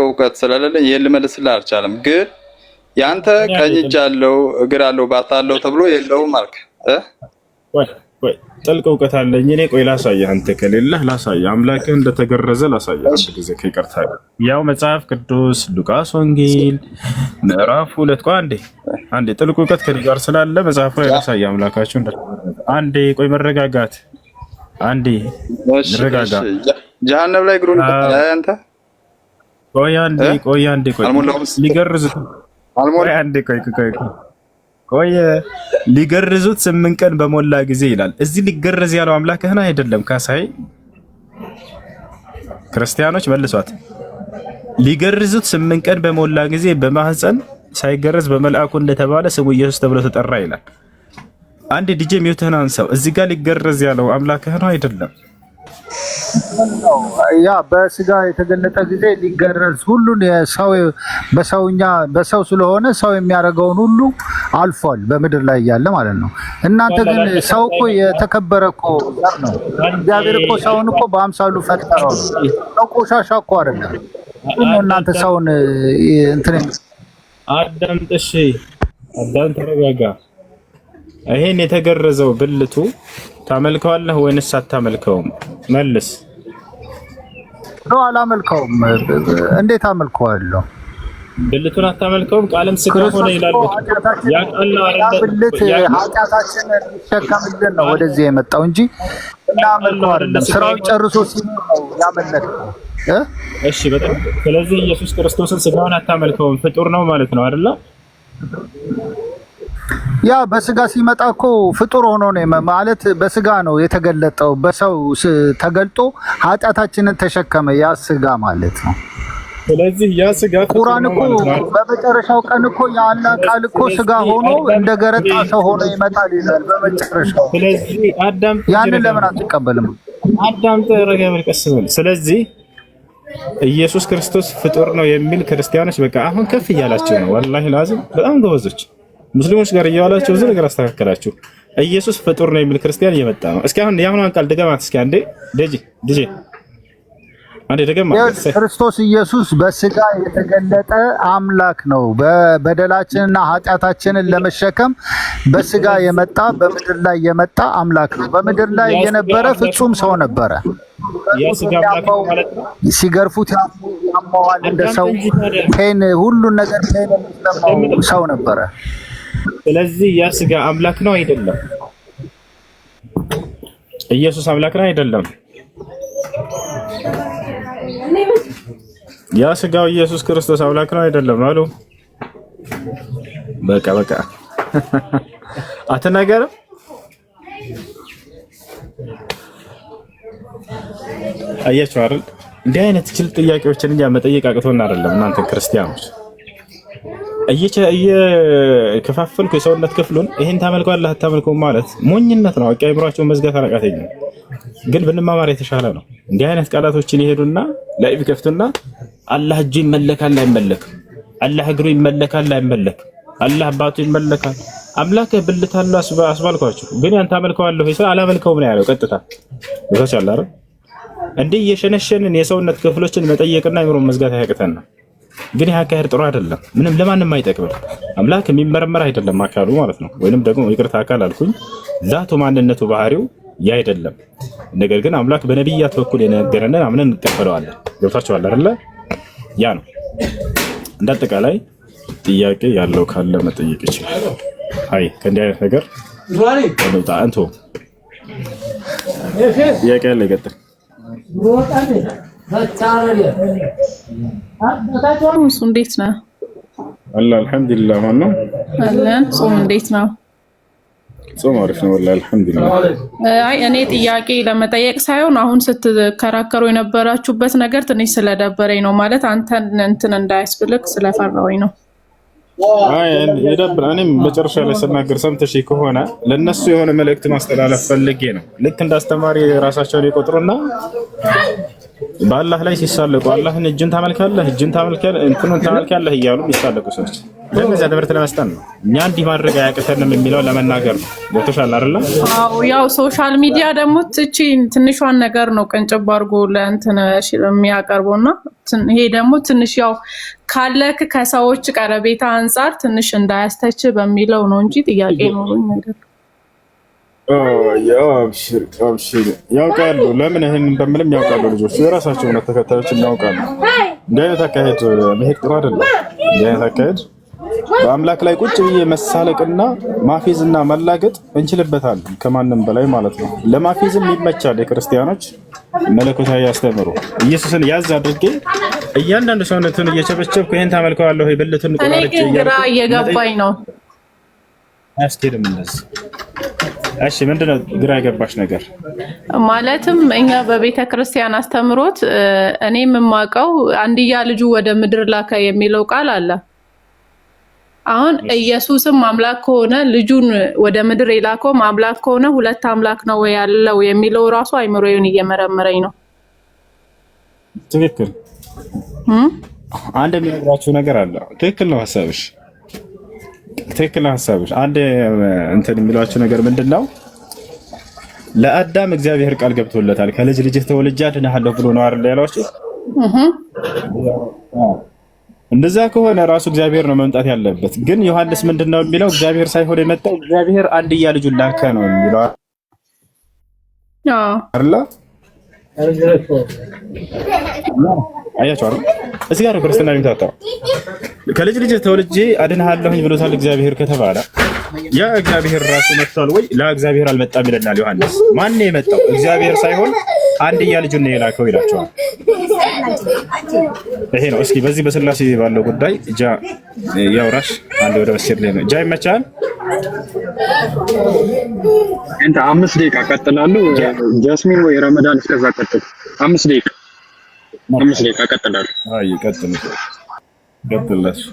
እውቀት ስለሌለ ይሄን ልመልስልህ አልቻለም። ግን ያንተ ቀኝ እጅ አለው እግር አለው ባት አለው ተብሎ የለውም አልክ። ቆይ ጥልቅ እውቀት አለኝ እኔ። ቆይ ላሳየህ፣ አንተ ከሌለህ ላሳየህ። አምላክህ እንደተገረዘ ላሳየህ አንድ ጊዜ ከይቅርታ ያው መጽሐፍ ቅዱስ ሉቃስ ወንጌል ምዕራፍ 2 ቆይ አንዴ ጥልቅ እውቀት ከኔ ጋር ስላለ መጽሐፉ ላይ ላሳየህ። አምላካችሁ አንዴ ቆይ መረጋጋት፣ አንዴ መረጋጋ። ጀሃነም ላይ ግሩን አንተ ቆይ አንዴ ሊገርዙት ቆይ ሊገርዙት 8 ቀን በሞላ ጊዜ ይላል። እዚህ ሊገረዝ ያለው አምላክህን አይደለም ካሳይ። ክርስቲያኖች መልሷት። ሊገርዙት 8 ቀን በሞላ ጊዜ በማህፀን ሳይገረዝ በመልአኩ እንደተባለ ስሙ ኢየሱስ ተብሎ ተጠራ ይላል። አንድ ዲጄ ሚውትህን አንሳው። እዚህ ጋር ሊገረዝ ያለው አምላክህን አይደለም። ያ በስጋ የተገለጠ ጊዜ ሊገረዝ ሁሉን በሰው ስለሆነ ሰው የሚያደርገውን ሁሉ አልፏል በምድር ላይ ያለ ማለት ነው። እናንተ ግን ሰው እኮ የተከበረ እኮ ነው። እግዚአብሔር እኮ ሰውን እኮ በአምሳሉ ፈጠረው። ሰው ቆሻሻ እኮ አይደለም። እናንተ ሰውን እንትን አዳምጥ። እሺ አዳም ተረጋጋ። ይሄን የተገረዘው ብልቱ ታመልከዋለህ ወይንስ አታመልከውም? መልስ። ነው አላመልከውም። እንዴት አመልከዋለሁ? ብልቱን አታመልከውም? ቃልም ስጋ ሆነ ይላል። ያ ቃል ነው አይደል? ብልት ኃጢአታችንን ሊሸከምልን ነው ወደዚህ የመጣው እንጂ እናመልከው አይደለም። ስራውን ጨርሶ ሲኖር ነው ያመለከው። እሺ በጣም ስለዚህ ኢየሱስ ክርስቶስን ስጋውን አታመልከውም፣ ፍጡር ነው ማለት ነው አይደል? ያ በስጋ ሲመጣ እኮ ፍጡር ሆኖ ነው ማለት በስጋ ነው የተገለጠው። በሰው ተገልጦ ኃጢአታችንን ተሸከመ። ያ ስጋ ማለት ነው። ስለዚህ ያ ስጋ ቁርአን እኮ በመጨረሻው ቀን እኮ የአላህ ቃል እኮ ስጋ ሆኖ እንደ ገረጣ ሰው ሆኖ ይመጣል ይላል በመጨረሻው። ስለዚህ አዳም ያንን ለምን አትቀበልም? አዳም ተረጋጋ፣ ቀስ በል። ስለዚህ ኢየሱስ ክርስቶስ ፍጡር ነው የሚል ክርስቲያኖች በቃ አሁን ከፍ እያላቸው ነው። ወላሂ ላዚም በጣም ጎበዞች ሙስሊሞች ጋር እያዋላችሁ ብዙ ነገር አስተካከላችሁ። ኢየሱስ ፍጡር ነው የሚል ክርስቲያን እየመጣ ነው። እስኪ አሁን የአሁኗን ቃል ድገማት እስኪ አንዴ። ዲጄ ክርስቶስ ኢየሱስ በስጋ የተገለጠ አምላክ ነው። በበደላችንና ኃጢአታችንን ለመሸከም በስጋ የመጣ በምድር ላይ የመጣ አምላክ ነው። በምድር ላይ የነበረ ፍጹም ሰው ነበረ። ሲገርፉት ያማዋል እንደ ሰው ፔን ሁሉን ነገር ፔን የሚሰማው ሰው ነበረ። ስለዚህ ያ ስጋ አምላክ ነው አይደለም? ኢየሱስ አምላክ ነው አይደለም? ያ ስጋው ኢየሱስ ክርስቶስ አምላክ ነው አይደለም? አሉ በቃ አትናገርም። አያችሁ አይደል? እንዲህ አይነት ችል ጥያቄዎችን እኛ መጠየቅ አቅቶን አይደለም። እናንተ ክርስቲያኖች እየከፋፈልኩ የሰውነት ክፍሉን ይሄን ታመልከዋለህ አታመልከውም ማለት ሞኝነት ነው። አቀይምሯቸውን መዝጋት አላቃተኝ፣ ግን ብንማማር የተሻለ ነው። እንዲህ አይነት ቃላቶችን ይሄዱና ላይቭ ከፍቱና አላህ እጁ ይመለካል አይመለክም፣ አላህ እግሩ ይመለካል አይመለክም፣ አላህ አባቱ ይመለካል፣ አምላክ ብልታሉ አስባልኳችሁ። ግን ያን ታመልከዋለህ ወይ? አላመልከውም ነው ያለው። ቀጥታ ይፈቻል አይደል? እንዲህ የሸነሸንን የሰውነት ክፍሎችን መጠየቅና አይምሮን መዝጋት ያቅተናል። ግን ይህ አካሄድ ጥሩ አይደለም፣ ምንም ለማንም አይጠቅምም። አምላክ የሚመረመር አይደለም አካሉ ማለት ነው። ወይንም ደግሞ ይቅርታ አካል አልኩኝ፣ ዛቱ ማንነቱ ባህሪው ያ አይደለም። ነገር ግን አምላክ በነቢያት በኩል የነገረንን አምነን እንቀበለዋለን። ገብታችኋል አይደለ? ያ ነው። እንዳጠቃላይ ጥያቄ ያለው ካለ መጠየቅ ይችላል። አይ ከእንዲህ አይነት ነገር ወጣ አንተ ጥያቄ ያለ ይቀጥል። እሱ እንዴት ነው? አልሐምዱሊላህ። ማን ነው አለን? ጾም እንዴት ነው? ጾም አሪፍ ነው ወላሂ አልሐምዱሊላህ። አይ እኔ ጥያቄ ለመጠየቅ ሳይሆን አሁን ስትከራከሩ የነበራችሁበት ነገር ትንሽ ስለደበረኝ ነው። ማለት አንተን እንትን እንዳያስብልክ ስለፈራሁኝ ነው። አይ ይደብር። እኔም መጨረሻ ላይ ስናገር ሰምተሽ ከሆነ ለነሱ የሆነ መልእክት ማስተላለፍ ፈልጌ ነው። ልክ እንዳስተማሪ ራሳቸውን ይቆጥሩና በአላህ ላይ ሲሳለቁ አላህን እጅን ታመልካለህ እንትኑን ታመልካለህ እያሉ የሚሳለቁ ሰዎች ለነዚያ ትምህርት ለመስጠት ነው። እኛ እንዲህ ማድረግ አያቅተንም የሚለው ለመናገር ነው። ገብቶሻል አይደለ? አዎ ያው ሶሻል ሚዲያ ደግሞ ትንሿን ነገር ነው ቀንጨብ አድርጎ ለእንትን የሚያቀርበውና ይሄ ደግሞ ትንሽ ያው ካለክ ከሰዎች ቀረቤታ አንጻር ትንሽ እንዳያስተች በሚለው ነው እንጂ ጥያቄ ነው ነገር ያውቃሉ። ለምን ይሄን እንደምንም ያውቃሉ። ልጆች የራሳቸው እምነት ተከታዮችን ያውቃሉ። እንዲህ አይነት አካሄድ መሄድ ጥሩ አይደለም። እንዲህ አይነት አካሄድ በአምላክ ላይ ቁጭ ብዬ መሳለቅና ማፌዝና መላገጥ እንችልበታለን ከማንም በላይ ማለት ነው። ለማፌዝም ይመቻል። የክርስቲያኖች መለኮታዊ ያስተምሩ ኢየሱስን ያዝ አድርጌ እያንዳንዱ ሰውነቱን እየቸበቸብኩ ይሄን ታመልከዋለሁ ወይ ብልቱን ቆራርጬ ግራ እየገባኝ ነው። አያስኬድም እንደዚህ። እሺ ምንድነው ግራ የገባሽ ነገር? ማለትም እኛ በቤተ ክርስቲያን አስተምሮት እኔ የምማቀው አንድያ ልጁ ወደ ምድር ላከ የሚለው ቃል አለ። አሁን ኢየሱስም አምላክ ከሆነ ልጁን ወደ ምድር የላከው አምላክ ከሆነ ሁለት አምላክ ነው ያለው የሚለው ራሱ አይምሮዬን እየመረመረኝ ነው። ትክክል። አንድ የሚነግራችሁ ነገር አለ። ትክክል ነው ሐሳብሽ፣ ትክክል ነው ሐሳብሽ። አንድ እንትን የሚሏችሁ ነገር ምንድነው? ለአዳም እግዚአብሔር ቃል ገብቶለታል። ከልጅ ልጅ ተወልጄ አድንሃለሁ ብሎ ነው አይደል ያላችሁ? እንደዛ ከሆነ ራሱ እግዚአብሔር ነው መምጣት ያለበት። ግን ዮሐንስ ምንድነው የሚለው? እግዚአብሔር ሳይሆን የመጣው እግዚአብሔር አንድያ ልጁን ላከ ነው የሚለው አይደል? አያችሁ አይደል? እዚህ ጋር ክርስትና የሚታጣው ከልጅ ልጅ ተወልጄ አድንሃለሁኝ ብሎታል እግዚአብሔር ከተባለ ያ እግዚአብሔር ራሱ መጥቷል ወይ? ለእግዚአብሔር አልመጣም ይለናል ዮሐንስ። ማን ነው የመጣው? እግዚአብሔር ሳይሆን አንድያ ልጁን ነው የላከው ይላቸዋል። ይሄ ነው። እስኪ በዚህ በስላሴ ባለው ጉዳይ ጃ ያውራሽ። አንድ ወደ መስጊድ ላይ ነው ጃ ይመቻል። እንት 5 ደቂቃ ቀጥላለሁ። ጃስሚን ወይ ረመዳን እስከዛ ቀጥል። 5 ደቂቃ ቀጥላለሁ። አይ ቀጥል ቀጥልላችሁ